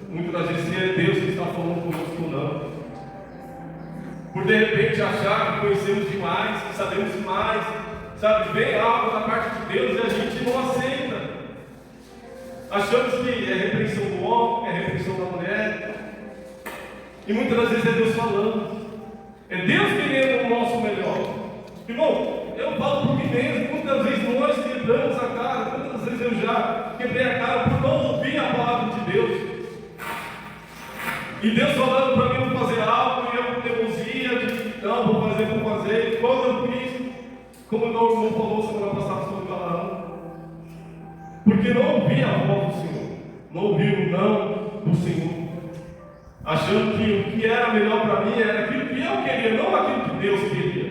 muitas das vezes, se é Deus que está falando conosco ou não, por de repente achar que conhecemos demais, que sabemos demais, sabe, vem algo da parte de Deus e a gente não aceita. Achamos que é repreensão do homem, é repreensão da mulher, e muitas das vezes é Deus falando, é Deus querendo o nosso melhor. Irmão, eu falo por mim mesmo, muitas vezes nós quebramos a cara, muitas vezes eu já quebrei a cara por não ouvir a palavra de Deus. E Deus falando para mim não fazer algo, e eu com teimosia de não, vou fazer. E quando eu fiz, como o meu irmão falou semana passada sobre Balaão, porque não ouvi a voz do Senhor, não ouvi o não do Senhor, achando que o que era melhor para mim era aquilo que eu queria, não aquilo que Deus queria.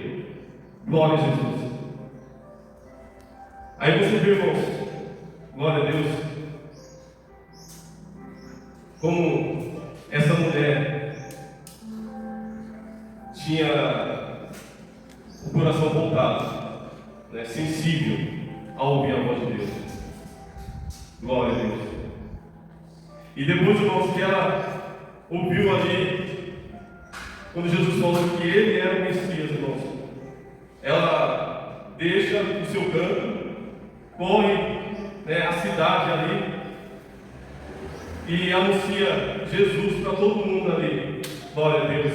Glória a Jesus. Aí você vê, irmãos, glória a Deus, como essa mulher tinha o coração voltado, né, sensível a ouvir a voz de Deus. Glória a Deus. E depois, irmãos, que ela ouviu ali, quando Jesus falou que ele era o Messias, irmãos, ela deixa o seu canto corre, né, a cidade ali e anuncia Jesus para todo mundo ali. Glória a Deus.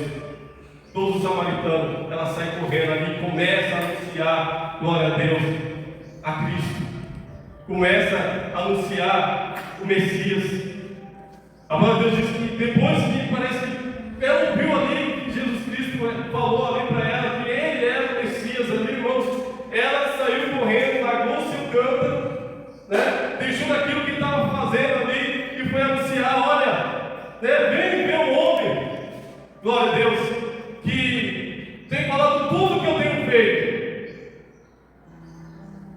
Todos os samaritanos, ela sai correndo ali e começa a anunciar, glória a Deus, a Cristo. Começa a anunciar o Messias. A palavra de Deus diz que depois que parece que ela ouviu ali que Jesus Cristo falou ali para ela que ele era o Messias ali, irmãos, ela saiu correndo, largou o seu cântaro, né? Deixou daquilo que estava fazendo ali e foi anunciar: olha, né? Vem ver o homem, glória a Deus, que tem falado tudo que eu tenho feito.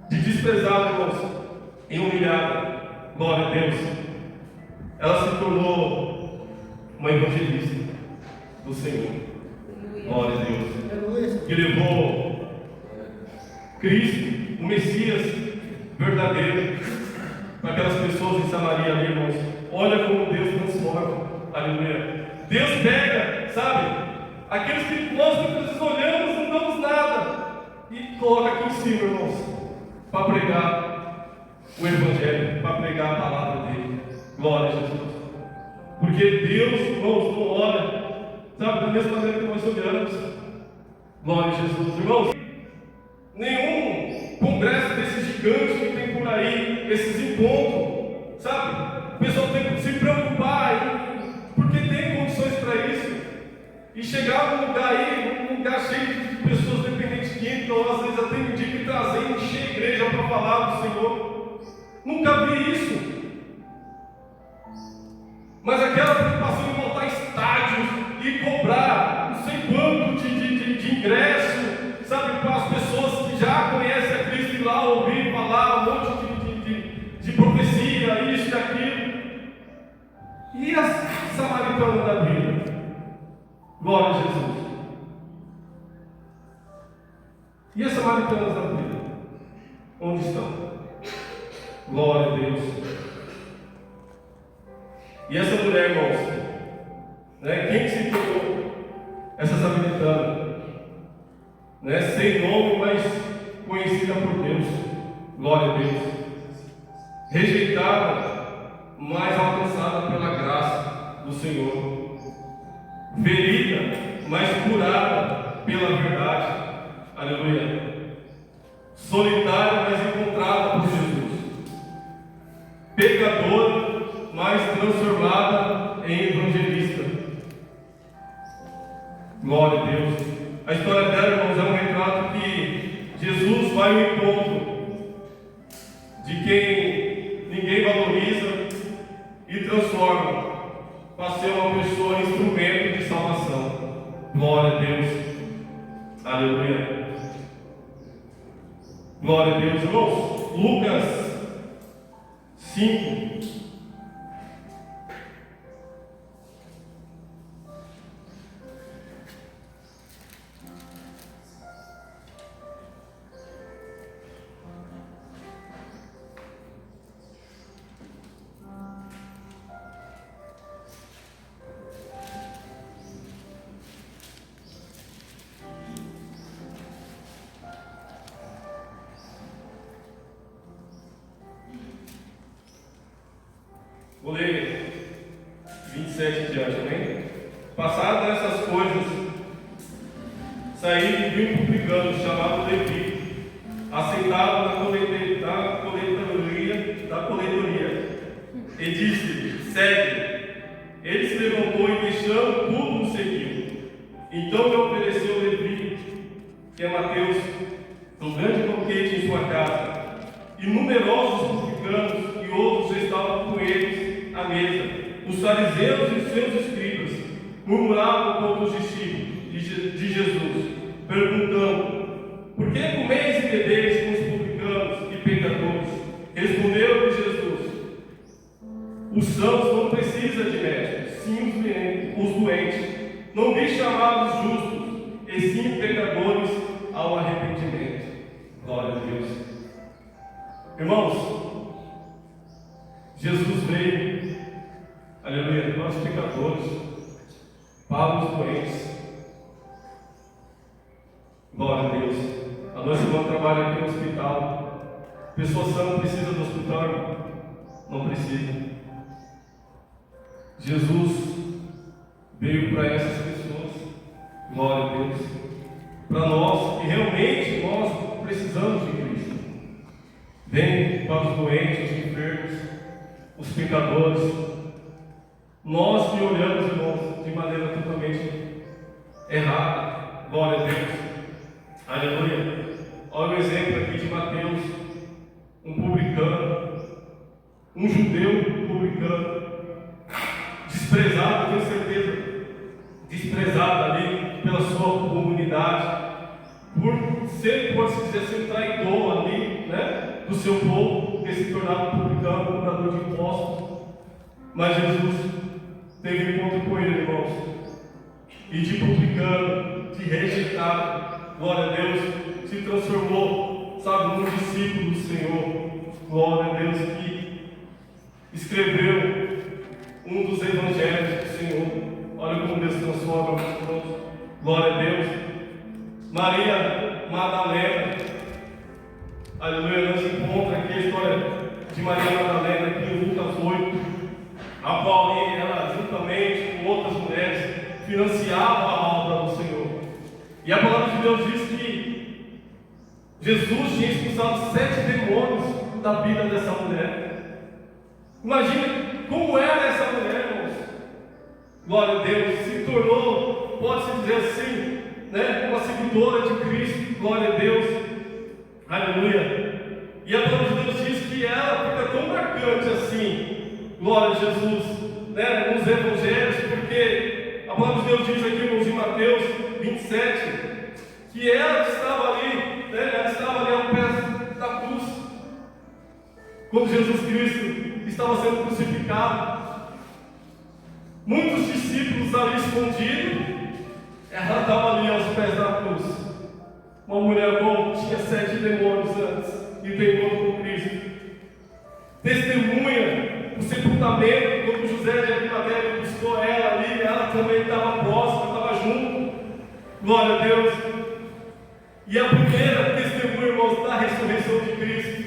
De desprezado, irmãos, e humilhado, glória a Deus, ela se tornou uma evangelista do Senhor. Glória a Deus. Que levou Cristo, o Messias verdadeiro, para aquelas pessoas em Samaria ali, irmãos. Olha como Deus transforma. Aleluia. Deus pega, sabe, aqueles que nós muitas vezes olhamos, não damos nada, e coloca aqui em cima, irmãos, para pregar o Evangelho, para pregar a palavra dele. Glória a Jesus. Porque Deus, irmãos, não olha, sabe, da mesma maneira que nós olhamos. Glória a Jesus. Irmãos, nenhum congresso desses gigantes que tem por aí, esses encontros, sabe, o pessoal tem que se preocupar, porque tem condições para isso. E chegar num lugar aí, num lugar cheio de pessoas dependentes químicas, ou às vezes até medir que trazer, encher a igreja para falar do Senhor. Nunca vi isso. Mas aquela preocupação em montar estádios e cobrar não sei quanto de ingresso, sabe, para as pessoas que já conhecem a Cristo ir lá ouvir falar um monte de profecia, isso e aquilo. E as samaritanas da vida? Glória a Jesus. E as samaritanas da vida? Onde estão? Glória a Deus. E essa mulher, irmãos, né, quem se tornou essa samaritana? Né, sem nome, mas conhecida por Deus. Glória a Deus. Rejeitada, mas alcançada pela graça do Senhor. Ferida, mas curada pela verdade. Aleluia. Solitária, mas encontrada por Jesus. Pecadora, mas transformada em evangelista. Glória a Deus. A história dela, irmãos, é um retrato que Jesus vai ao encontro de quem ninguém valoriza e transforma para ser uma pessoa instrumento de salvação. Glória a Deus. Aleluia. Glória a Deus. Irmãos, Lucas 5. Vou ler 27 em diante, amém? Passadas essas coisas, saí e vi um publicano chamado Levi, assentado na coletoria, e disse-lhe: segue. Ele se levantou e, deixando tudo, o seguiu. Então lhe ofereceu Levi, que é Mateus, um grande banquete em sua casa, e numerosos publicanos e outros estavam com eles à mesa. Os fariseus e seus escribas murmuravam contra os discípulos de Jesus, perguntando: por que comeis e bebeis com os publicanos e pecadores? Respondeu-lhe Jesus: os sãos não precisam de médicos, sim os doentes. Não vi chamar os justos, e sim pecadores ao arrependimento. Glória a Deus. Irmãos, Jesus veio, aleluia, nós pecadores, para os doentes. Glória a Deus. A nossa irmã trabalha aqui no hospital, Pessoa sã não precisa do hospital, irmão. Não precisa. Jesus veio para essas pessoas, glória a Deus, para nós que realmente nós precisamos de Cristo. Vem para os doentes, os enfermos, os pecadores. Nós que olhamos, irmãos, de maneira totalmente errada, glória a Deus, aleluia. Olha o exemplo aqui de Mateus, um publicano, um judeu publicano, desprezado, tenho certeza, desprezado ali pela sua comunidade, por se dizer assim, um traidor ali, né, do seu povo, ter se tornado publicano, cobrador de impostos. Mas Jesus teve encontro com ele, irmãos, e de publicano, de rejeitado, glória a Deus, se transformou, sabe, num discípulo do Senhor, glória a Deus, que escreveu um dos evangelhos do Senhor. Olha como Deus transforma, irmãos, glória a Deus. Maria Madalena, aleluia, nós encontramos aqui a história de Maria Madalena aqui em Lucas 8, a qual ela, juntamente com outras mulheres, financiava a obra do Senhor. E a palavra de Deus diz que Jesus tinha expulsado 7 demônios da vida dessa mulher. Imagina como era essa mulher, irmãos. Glória a Deus, se tornou, pode-se dizer assim, né, uma seguidora de Cristo, glória a Deus, aleluia. E a palavra de Deus diz que ela fica tão marcante assim, glória a Jesus, né, nos evangelhos, porque a palavra de Deus diz aqui, irmãos, em Mateus 27, que ela estava ali, né, ela estava ali ao pé da cruz, quando Jesus Cristo estava sendo crucificado. Muitos discípulos ali escondidos, ela estava ali aos pés da cruz. Uma mulher bom, tinha 7 demônios antes e tem encontro com Cristo. Testemunha o sepultamento, quando José de Arimateia buscou ela ali, ela também estava próxima, estava junto. Glória a Deus. E a primeira testemunha, irmãos, da ressurreição de Cristo.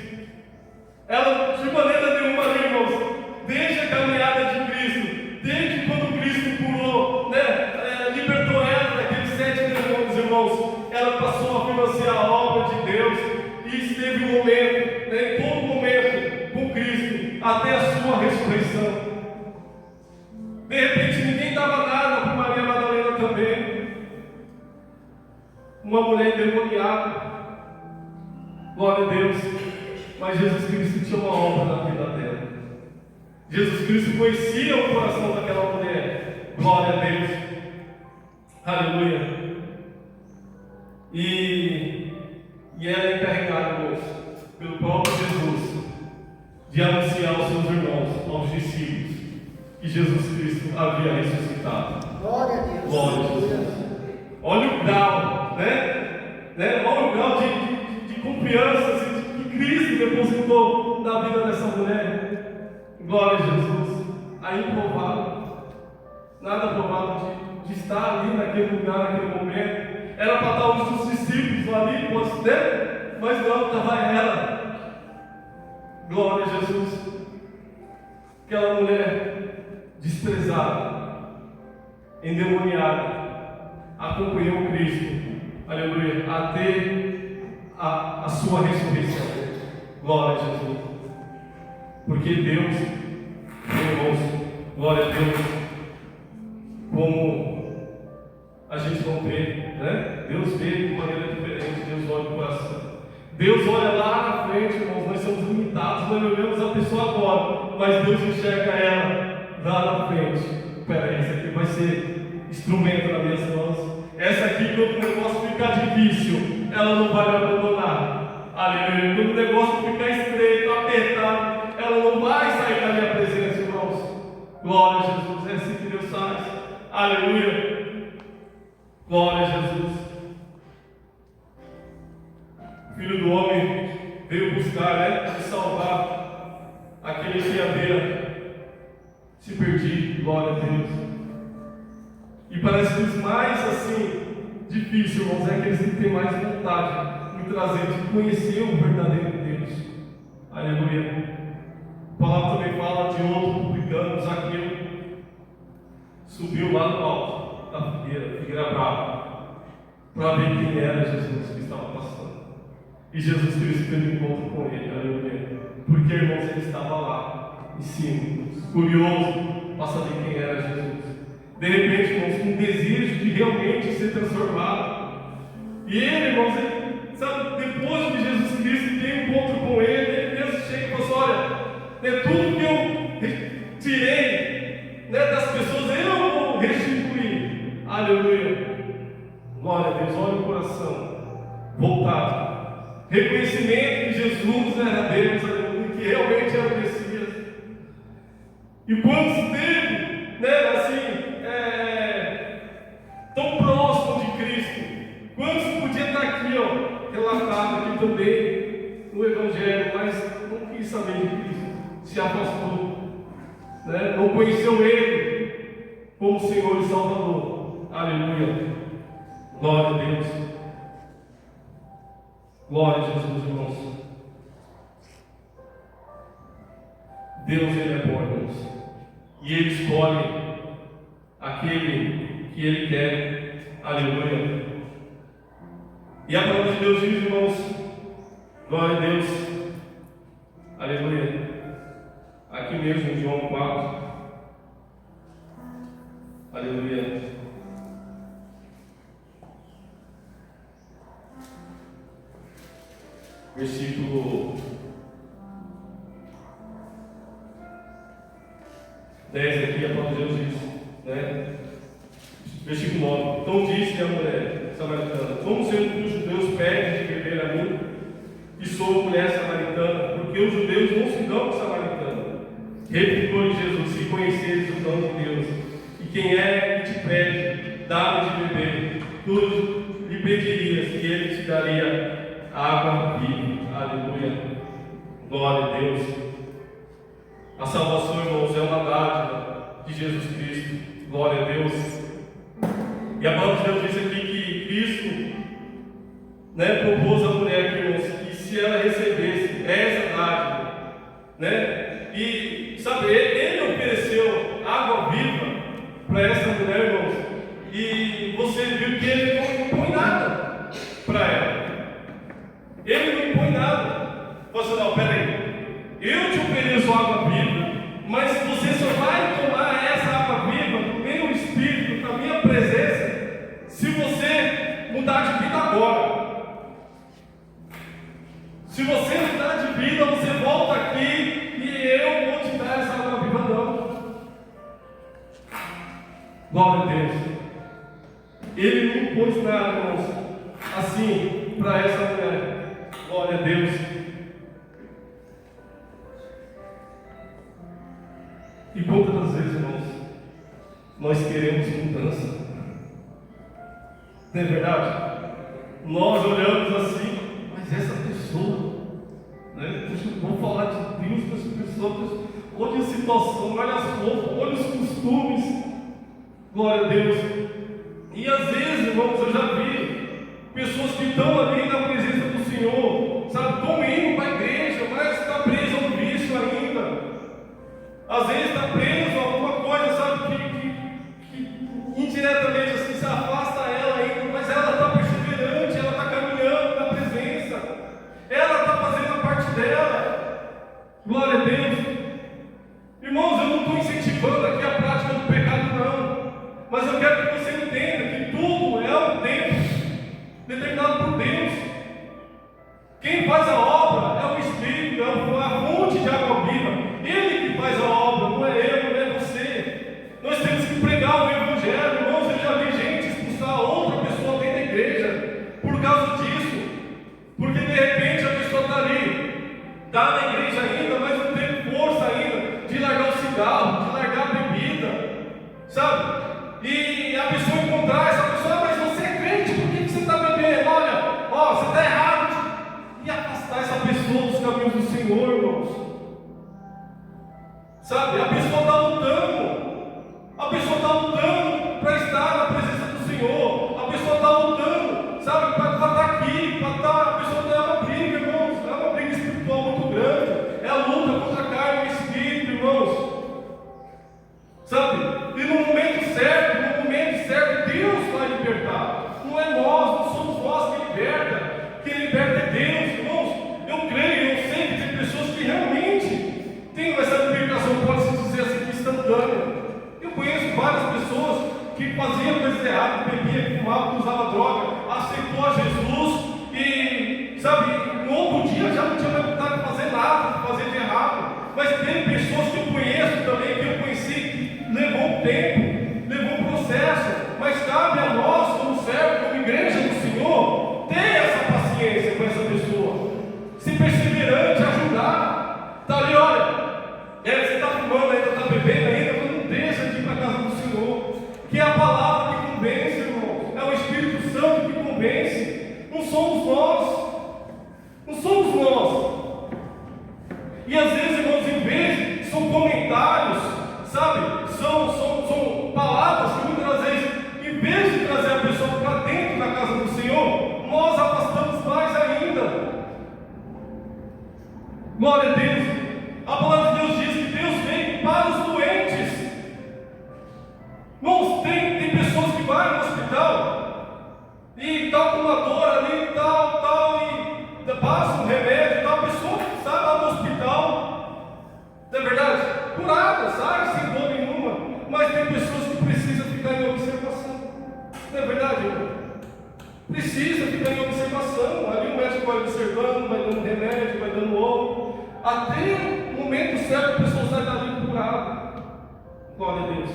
Ela, de maneira nenhuma, irmãos, desde a caminhada de Cristo, desde quando Cristo curou, né, libertou ela daqueles 7 demônios, irmãos, ela passou a financiar a obra de Deus e esteve um momento, né, em todo momento, com Cristo, até a sua ressurreição. De repente, ninguém dava nada para Maria Madalena também. Uma mulher endemoniada, glória a Deus, mas Jesus Cristo tinha uma obra na vida dela. Jesus Cristo conhecia o coração daquela mulher, glória a Deus, aleluia. E ela é encarregada, irmãos, pelo próprio Jesus, de anunciar aos seus irmãos, aos discípulos, que Jesus Cristo havia ressuscitado. Glória a Deus. Glória a Jesus. Olha o grau, né? Olha o grau de confiança que Cristo depositou na vida dessa mulher. Glória a Jesus. A improvável. Nada provável de estar ali naquele lugar, naquele momento. Era para estar os discípulos ali, pode ser, mas não, estava ela. Glória a Jesus. Aquela mulher desprezada, endemoniada, acompanhou Cristo, aleluia, até a sua ressurreição. Glória a Jesus. Porque Deus, irmãos, glória a Deus, como a gente não vê, né? Deus vê de maneira diferente, Deus olha o coração. Deus olha lá na frente, irmãos, nós somos limitados, nós olhamos a pessoa agora, mas Deus enxerga ela lá na frente. Espera aí, essa aqui vai ser instrumento nas minhas mãos. Essa aqui, quando o negócio ficar difícil, ela não vai me abandonar. Aleluia. Quando o negócio ficar estreito, apertado, ela não vai sair da minha presença, irmãos. Glória a Jesus. É assim que Deus faz. Aleluia. Glória a Jesus. O Filho do Homem veio buscar, né, e salvar aquele que havia se perdido. Glória a Deus. E parece que os mais assim difíceis, irmãos, é aqueles que têm mais vontade de trazer, de conhecer o verdadeiro Deus. Aleluia. A palavra também fala de outro publicano, Zaqueu, subiu lá no alto da figueira brava, para ver quem era Jesus que estava passando. E Jesus Cristo teve um encontro com ele, aleluia. Porque, irmãos, ele estava lá, em cima, curioso para saber quem era Jesus. De repente, irmãos, um desejo de realmente ser transformado. E ele, irmãos, ele, sabe, depois de Jesus Cristo ter um encontro com ele mesmo chega e fala assim: olha, tudo que eu tirei, das pessoas, eu vou restituir. Aleluia. Glória a Deus, olha o coração voltado. Reconhecimento que Jesus era Deus, aleluia, que realmente era o Messias. E quando esteve, tão próximo de Cristo, quantos podia estar aqui, relatado aqui também no Evangelho, mas não quis saber de Cristo, se afastou, não conheceu Ele como Senhor e Salvador. Aleluia. Glória a Deus. Glória a Jesus, irmãos. Deus, Ele é bom, irmãos. E Ele escolhe aquele que Ele quer. Aleluia. E a palavra de Deus diz, irmãos, glória a Deus. Aleluia. Aqui mesmo em João 4. Aleluia. Versículo 10 aqui, a palavra de Deus diz, Versículo 9. Então disse a mulher samaritana: como sendo os judeus pedem de beber a mim, que sou mulher samaritana, porque os judeus não se dão com samaritana. Replicou-lhe Jesus: se conheceres o dom de Deus, e quem é que te pede, dá-lhe de beber, tu lhe pedirias, e ele te daria água viva. Aleluia. Glória a Deus. A salvação, irmãos, é uma dádiva de Jesus Cristo. Glória a Deus. E a palavra de Deus diz aqui que Cristo, propôs à mulher, irmãos, que se ela recebesse essa dádiva, e sabe, ele ofereceu água viva para essa mulher, irmãos, e você viu que ele não impõe nada para ela. Ele não impõe nada. Você não, peraí, eu te ofereço água viva, mas você só vai tomar essa água viva no meu espírito, na minha presença, se você mudar de vida agora. Se você mudar de vida, você volta aqui e eu vou te dar essa água viva, não. Glória a Deus. Ele não impôs nada, irmãos, assim, para essa mulher. Glória a Deus. E quantas das vezes, irmãos, nós queremos mudança? Não é verdade? Nós olhamos assim, mas essa pessoa, vamos falar de Deus para essa pessoa, olha a situação, olha as roupas, olha os costumes. Glória a Deus. E às vezes, irmãos, eu já vi pessoas que estão ali na presença do Senhor, sabe, estão indo para a igreja, mas está preso ao vício ainda. Às vezes está preso a alguma coisa, sabe, que indiretamente assim se afasta ela ainda, mas ela está perseverante, ela está caminhando na presença, ela está fazendo a parte dela. Glória a Deus. Irmãos, eu não estou incentivando aqui a prática do pecado, não, mas eu quero que você entenda que tudo é um tempo determinado por Deus. Quem faz a obra é o Espírito, é a fonte de água viva. Ele que faz a obra, não é eu, não é você. Nós temos que pregar o Evangelho, irmãos. Eu já vi gente expulsar outra pessoa dentro da igreja por causa disso, porque de repente a pessoa está ali, está na igreja ainda, mas não tem força ainda de largar o cigarro, de largar a bebida, sabe? E a pessoa encontrar essa pessoa: mas você é crente, por que você está bebendo? Olha, você está errado. E afastar essa pessoa dos caminhos do Senhor, irmãos. Sabe, a pessoa está lutando para estar na presença do Senhor. A pessoa está lutando, sabe, para estar aqui, a pessoa tem uma briga, irmãos, é uma briga espiritual muito grande. trabalhava, bebia, fumava, usava droga, aceitou a Jesus e, sabe, no outro dia já não tinha mais vontade de fazer nada, de fazer de errado. Mas tem pessoas que eu conheço também, que eu conheci, que levou um tempo, levou um processo, mas cabe a nós, como servo, como igreja do Senhor, ter essa paciência com essa pessoa, ser perseverante, ajudar. Está ali, olha, você está fumando ainda, está bebendo ainda, mas não deixa de ir para a casa do Senhor, que é a palavra que convence, irmão, é o Espírito Santo que convence, não somos nós, não somos nós. E às vezes, irmãos, em vez, são comentários, sabe, são palavras que muitas vezes, em vez de trazer a pessoa para dentro da casa do Senhor, nós afastamos mais ainda. Glória a Deus. A palavra de Deus diz que Deus vem para os doentes. Irmãos, tem pessoas que vão no hospital e está com uma dor ali, tal, e passa um remédio, tal, a pessoa sai lá do hospital, não é verdade? Curada, sai sem dor nenhuma. Mas tem pessoas que precisam ficar em observação, não é verdade, irmão? Precisa ficar em observação. Ali o médico vai observando, vai dando remédio, vai dando outro, até o momento certo a pessoa sai dali curada. Glória a Deus.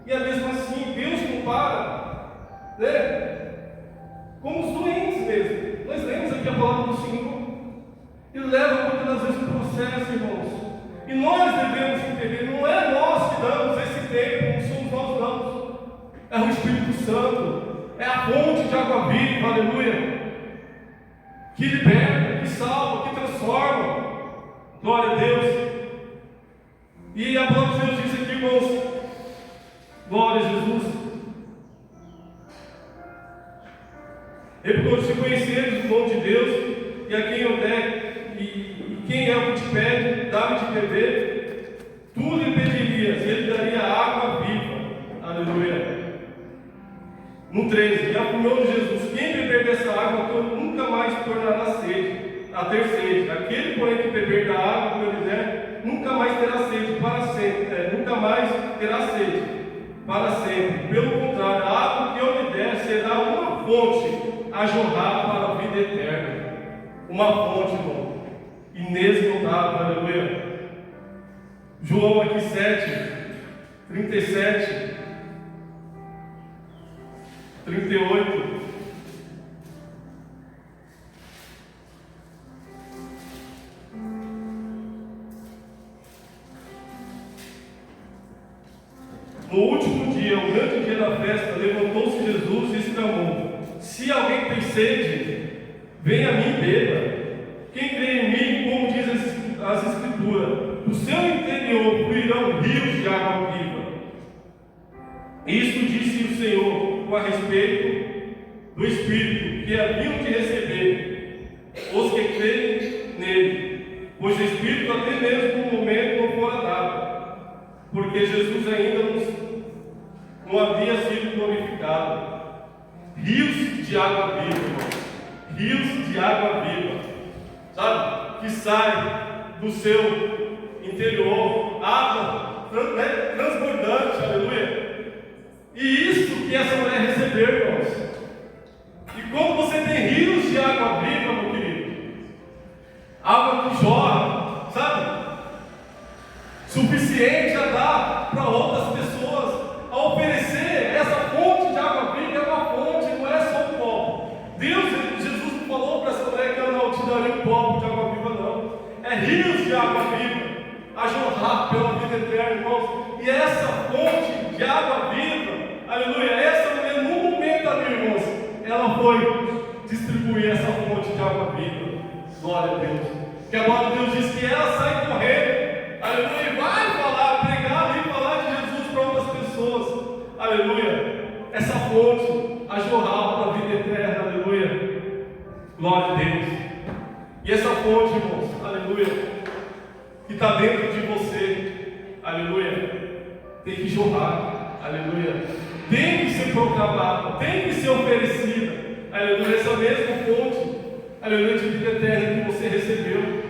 E é mesmo assim, Deus não para, né? Como os doentes mesmo. Nós lemos aqui a palavra do Senhor. Ele leva muitas das vezes um processo, irmãos. E nós devemos entender, não é nós que damos esse tempo, não somos nós que damos. É o Espírito Santo, é a fonte de água viva, aleluia, que liberta, que salva, que transforma. Glória a Deus. E a palavra de Deus diz aqui, irmãos, glória a Jesus. E por se conheceres o dom de Deus, e a quem eu der, e quem é o que te pede, dá-me de beber, tu lhe pedirias, e ele daria água viva. Aleluia. No 13, e afirmou Jesus: quem beber dessa água nunca mais tornará a ter sede. Aquele, porém, que beber da água que eu lhe der, nunca mais terá sede para sempre. Nunca mais terá sede para sempre. Pelo contrário, a água que eu lhe der será uma fonte a jorrar para a vida eterna. Uma fonte, irmão, inesgotável, aleluia. João aqui 7, 37, 38. No último dia, o grande dia da festa, levantou-se Jesus e exclamou: se alguém tem sede, venha a mim e beba. Quem crê em mim, como diz as Escrituras, do seu interior fluirão rios de água viva. Isto disse o Senhor com a respeito do Espírito que haviam de receber os que creem nele, pois o Espírito até mesmo no momento não fora dado, porque Jesus ainda não havia sido glorificado. Rios de água viva, irmãos. Rios de água viva, sabe? Que sai do seu interior, água transbordante, aleluia. E isso que essa mulher recebeu, irmãos. E quando você tem rios de água viva, meu querido, água que jorra, sabe? Suficiente a dar para outras pessoas, a oferecer essa fonte de água viva. É uma fonte, não é só um copo. Jesus não falou para essa mulher que eu não te daria um copo de água viva, não. É rios de água viva a jorrar pela vida eterna, irmãos. E essa fonte de água viva, aleluia, essa mulher, no momento ali, irmãos, ela foi distribuir essa fonte de água viva. Glória a Deus. Que a palavra de Deus diz que ela sai correndo, aleluia, e vai falar, pregar ali, falar de Jesus para outras pessoas, aleluia. Essa fonte a jorrar para a vida eterna, aleluia. Glória a Deus. E essa fonte, irmãos, aleluia, que está dentro de você, aleluia, tem que jorrar, aleluia, tem que ser proclamada, tem que ser oferecida, aleluia, essa mesma fonte, aleluia, de vida eterna que você recebeu.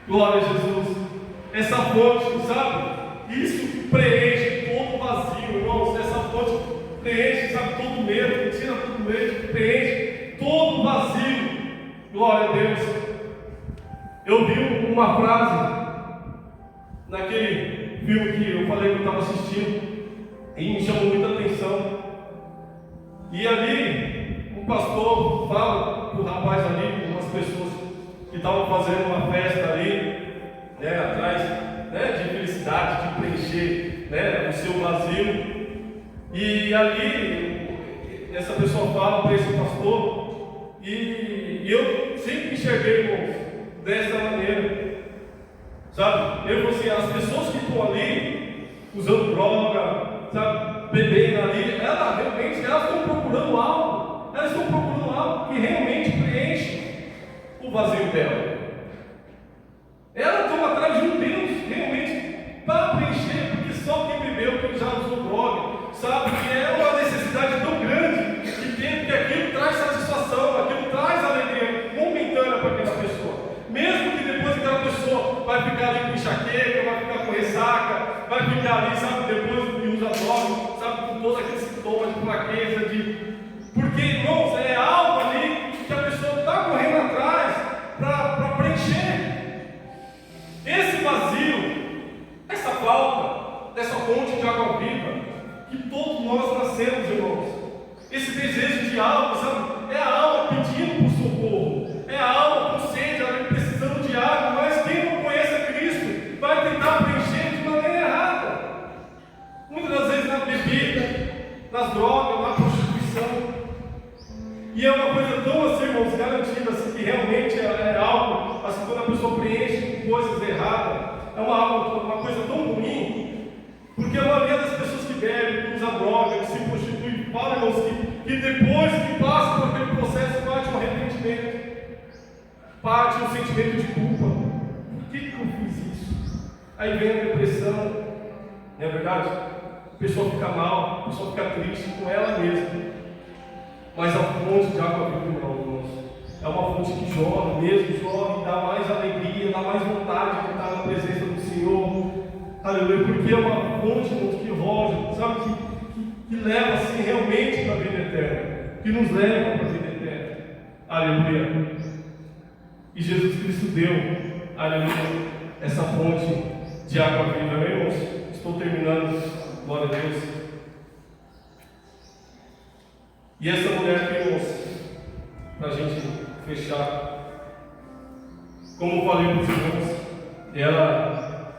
Glória a Jesus. Essa fonte, sabe, isso preenche todo o vazio, irmãos. Essa fonte preenche, sabe, todo medo, tira todo medo, preenche todo vazio. Glória a Deus. Eu vi uma frase naquele filme que eu falei que eu estava assistindo e me chamou muita atenção. E ali, um pastor fala para o rapaz ali, umas pessoas que estavam fazendo uma festa ali, né, atrás, né, de felicidade, de preencher, né, o seu vazio. E ali, essa pessoa fala para esse pastor, e eu sempre enxerguei, irmãos, dessa maneira, sabe? Eu assim, as pessoas que estão ali, usando droga, sabe, bebendo ali, elas realmente estão procurando algo, elas estão procurando algo que realmente preenche o vazio dela. Elas estão atrás de um Deus realmente para preencher, porque só quem bebeu, quem já usou droga, sabe que é uma necessidade tão grande que tem, que aquilo traz satisfação, aquilo traz alegria momentânea para aquela pessoa. Mesmo que depois aquela pessoa vai ficar ali com enxaqueca, vai ficar com ressaca, vai ficar ali, sabe, depois que usa droga, sabe, com todos aqueles sintomas de fraqueza, porque, irmãos, é algo ali que a pessoa está correndo atrás para preencher. Esse vazio, essa falta dessa fonte de água viva, que todos nós nascemos, irmãos. Esse desejo de algo, sabe? É a alma pedindo por socorro, é a alma com sede, precisando de água, mas quem não conhece a Cristo vai tentar preencher de maneira errada. Muitas das vezes na bebida, nas drogas, na prostituição. E é uma coisa tão assim, irmãos, garantida, assim, que realmente é algo, assim, quando a pessoa preenche com coisas erradas, é uma coisa tão ruim, porque a maioria das pessoas que bebem, que usam droga, que se prostituem, falam, irmãos, que depois que passa por aquele processo, parte um arrependimento, parte um sentimento de culpa. Por que eu fiz isso? Aí vem a depressão, não é verdade? A pessoa fica mal, a pessoa fica triste com ela mesma. Mas a fonte de água viva, irmãos, é uma fonte que jorra mesmo, jorra e dá mais alegria, dá mais vontade de estar na presença do Senhor. Aleluia, porque é uma fonte, irmãos, que roja, sabe, que leva assim realmente para a vida eterna, que nos leva para a vida eterna. Aleluia. E Jesus Cristo deu, aleluia, essa fonte de água viva, irmãos. Estou terminando, glória a Deus. E essa mulher aqui, irmãos, para a gente fechar, como eu falei para os irmãos, ela,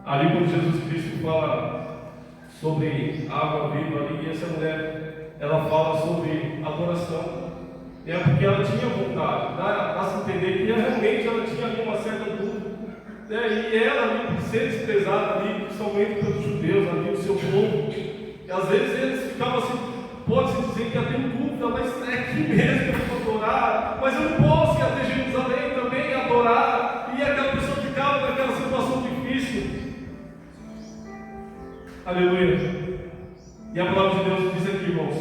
ali quando Jesus Cristo fala sobre água viva ali, e essa mulher, ela fala sobre adoração, é porque ela tinha vontade, dá-se a entender que realmente ela tinha ali uma certa dúvida, e ela ali, ser desprezada ali, principalmente pelos judeus, ali, o seu povo, e às vezes eles ficavam assim, pode-se dizer que eu tenho dúvida, mas é aqui mesmo que eu vou adorar, mas eu não posso ir até Jerusalém também adorar, e aquela pessoa ficava naquela situação difícil. Aleluia. E a palavra de Deus diz aqui, irmãos,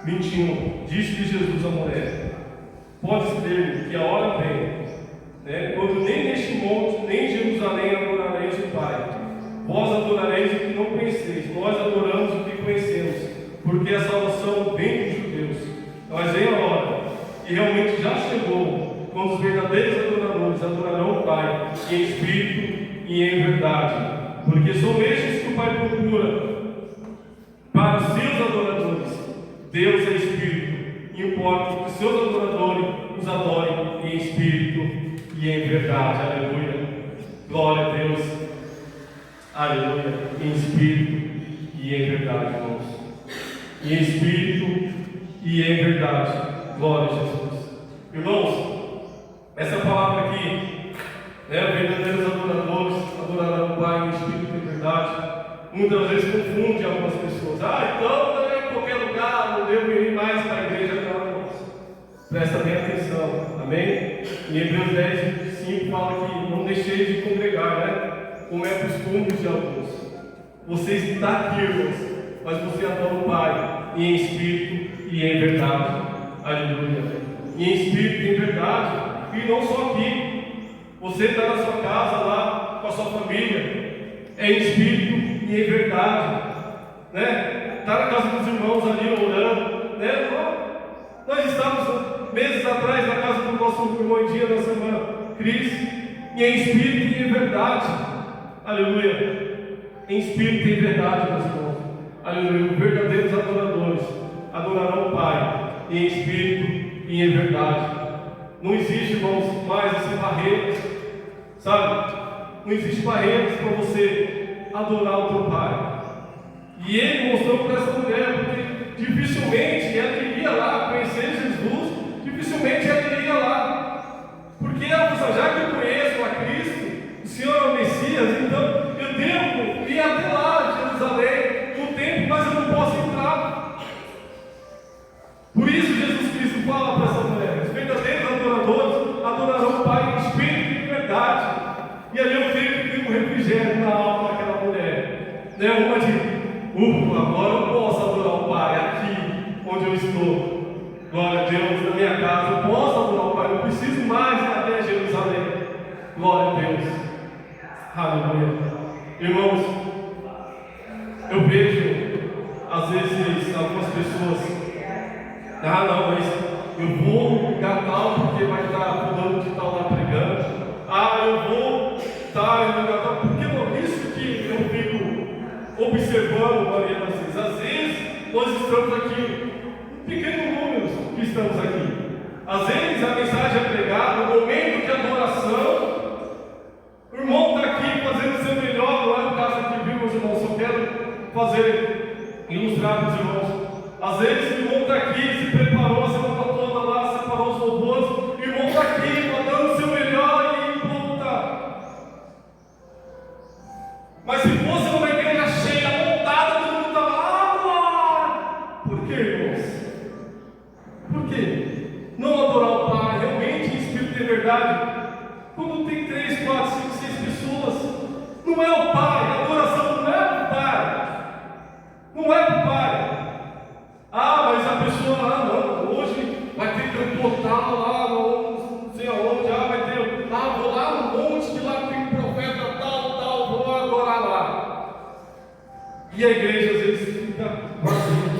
21, disse-lhe Jesus à mulher: podes crer que a hora vem, né, quando nem neste monte, nem em Jerusalém adorareis o Pai. Vós adorareis o que não conheceis, nós adoramos o que conhecemos, porque a salvação vem dos judeus. Mas vem a hora, e realmente já chegou, quando os verdadeiros adoradores adorarão o Pai, em espírito e em verdade, porque são estes que o Pai procura para os seus adoradores. Deus é espírito, e importa que os seus adoradores os adorem em espírito e em verdade. Aleluia. Glória a Deus. Aleluia, em espírito e em verdade, irmãos. Em espírito e em verdade. Glória a Jesus. Irmãos, essa palavra aqui, né, verdadeiros adoradores adorarão o Pai em espírito e em verdade, muitas vezes confunde algumas pessoas. Então não é em qualquer lugar, não devo ir mais para a igreja. Não, irmãos. Presta bem atenção, amém? Em Hebreus 10, 5 fala que não deixeis de congregar, né? Como é costume de alguns. Você está aqui, irmãos, mas você adora o Pai em espírito e em verdade. Aleluia. E em espírito e em verdade. E não só aqui. Você está na sua casa lá com a sua família. é em espírito e em verdade, né? Está na casa dos irmãos ali orando, né? Nós estávamos meses atrás na casa do nosso irmão Dia, nossa irmã Cris, e em espírito e em verdade, aleluia, em espírito e em verdade, meus irmãos, aleluia. Os verdadeiros adoradores adorarão o Pai em espírito e em verdade. Não existe, irmãos, mais essa barreira, sabe? Não existe barreiras para você adorar o teu Pai. E ele mostrou para essa mulher, porque dificilmente ela iria lá conhecer Jesus, dificilmente ela iria lá, porque ela pensou, já que eu conheço a Cristo, o Senhor é o Messias, então eu devo ir até lá, Jerusalém, no templo, mas eu não posso entrar. Por isso Jesus Cristo fala para essa mulher: os verdadeiros adoradores adorarão o Pai em espírito e em verdade. E ali eu creio que tem um refrigério na alma daquela mulher, né? Uma de agora eu posso adorar o Pai aqui onde eu estou. Glória a Deus, na minha casa eu posso adorar o Pai, não preciso mais ir até Jerusalém. Glória a Deus, aleluia. Irmãos, eu vejo às vezes algumas pessoas: ah, não, mas eu vou lugar tal porque vai estar fulano de tal lá pregando. Ah, eu vou estar em lugar tal, porque não, isso que eu fico observando, Maria das vezes. Às vezes nós estamos aqui, um pequeno número que estamos aqui. Às vezes a mensagem é pregada no momento de adoração. O irmão está aqui fazendo o seu melhor, não é o caso aqui, viu, meus irmãos? Só quero ilustrar para os irmãos. Às vezes o irmão está aqui, se preparou a semana toda lá, separou os louvores. O irmão está aqui, está dando o seu melhor e volta. Mas se fosse uma igreja cheia, montada, todo mundo estava lá. Por quê, irmãos? Por quê? Não adorar o Pai realmente em espírito e verdade. Quando tem 3, 4, 5, 6 pessoas, não é o Pai, a adoração não é para o Pai. Não é para o Pai. Ah, mas a pessoa lá, não, hoje vai ter cantor tal lá, não sei aonde, vai ter, vou lá no monte que lá tem um profeta tal, vou adorar lá. E a igreja às vezes fica vazia.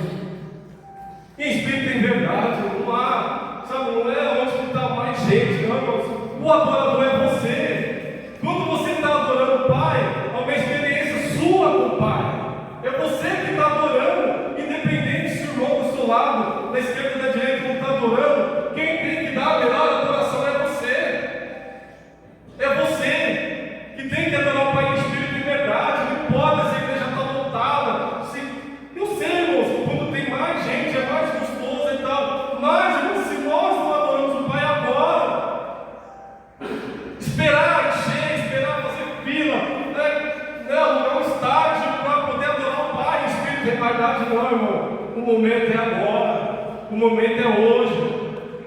Em espírito tem verdade, não há, sabe, não é onde está mais gente, não, irmãos. O adorador é você. Quando você está adorando o Pai, é uma experiência sua com o Pai. É você que está adorando, independente se o irmão do seu lado, da esquerda ou da direita, não está adorando. Quem tem que dar a melhor adoração é você. É você que tem que adorar o Pai em espírito e verdade. Não importa se a igreja está lotada. Eu sei, irmãos, quando tem mais gente é mais gostoso e tal. Mas, irmãos, se nós não adoramos o Pai agora, esperar encher, esperar fazer fila, alugar um estádio para poder adorar o Pai em espírito e verdade, não, irmão. O momento é agora, o momento é hoje.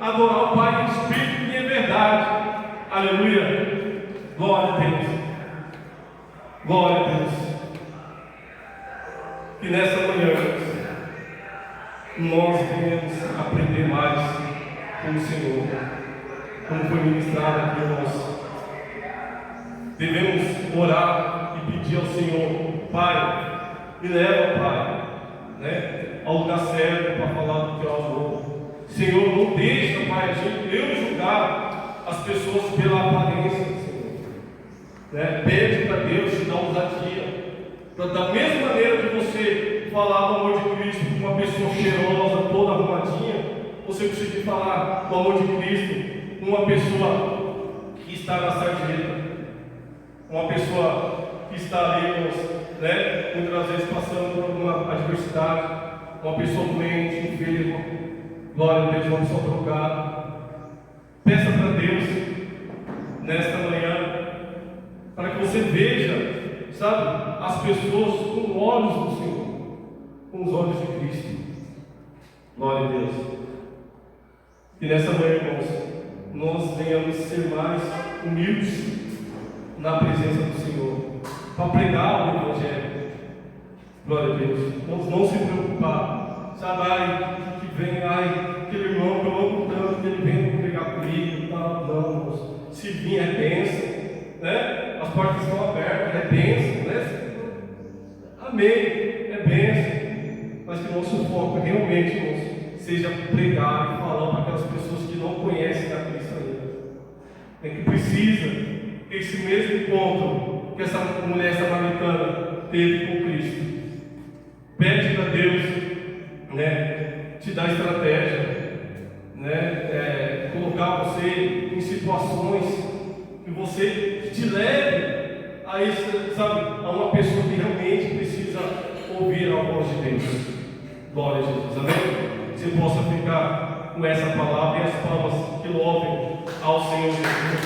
Adorar o Pai em espírito e em verdade. Aleluia. Glória a Deus. Glória a Deus. Que nessa manhã nós venhamos aprender mais com o Senhor, como foi ministrado aqui, irmãos. Devemos orar e pedir ao Senhor: Pai, me leva, Pai, ao lugar certo para falar do teu amor. Senhor, não deixa, Pai, eu julgar as pessoas pela aparência, Senhor. Pede para Deus te dar ousadia, para da mesma maneira que você falar do amor de Cristo com uma pessoa cheirosa, toda arrumadinha, você precisa falar do amor de Cristo com uma pessoa que está na sarjeta, uma pessoa que está ali, muitas vezes passando por alguma adversidade, uma pessoa doente, enferma. Glória a Deus, vamos só trocar. Peça para Deus nesta manhã, para que você veja, sabe, as pessoas com os olhos do Senhor, com os olhos de Cristo. Glória a Deus. E nessa manhã, irmãos, nós venhamos ser mais humildes na presença do Senhor, para pregar o Evangelho. Glória a Deus. Não se preocupar, sabe, que vem, aquele irmão que eu amo tanto, que ele vem pregar comigo e tal. Não, irmãos. Se vir é bênção, as portas estão abertas, é bênção, Amém, é bênção. Mas que o nosso foco realmente, irmãos, seja pregar e falar para aquelas pessoas que não conhecem a Cristo ainda. É que precisa esse mesmo encontro que essa mulher samaritana teve com Cristo. Pede para Deus, te dar estratégia, colocar você em situações que você te leve a isso, a uma pessoa que realmente precisa ouvir a voz de Deus. Glória a Jesus, amém? Você possa ficar com essa palavra e as palmas que louvem ao Senhor Jesus.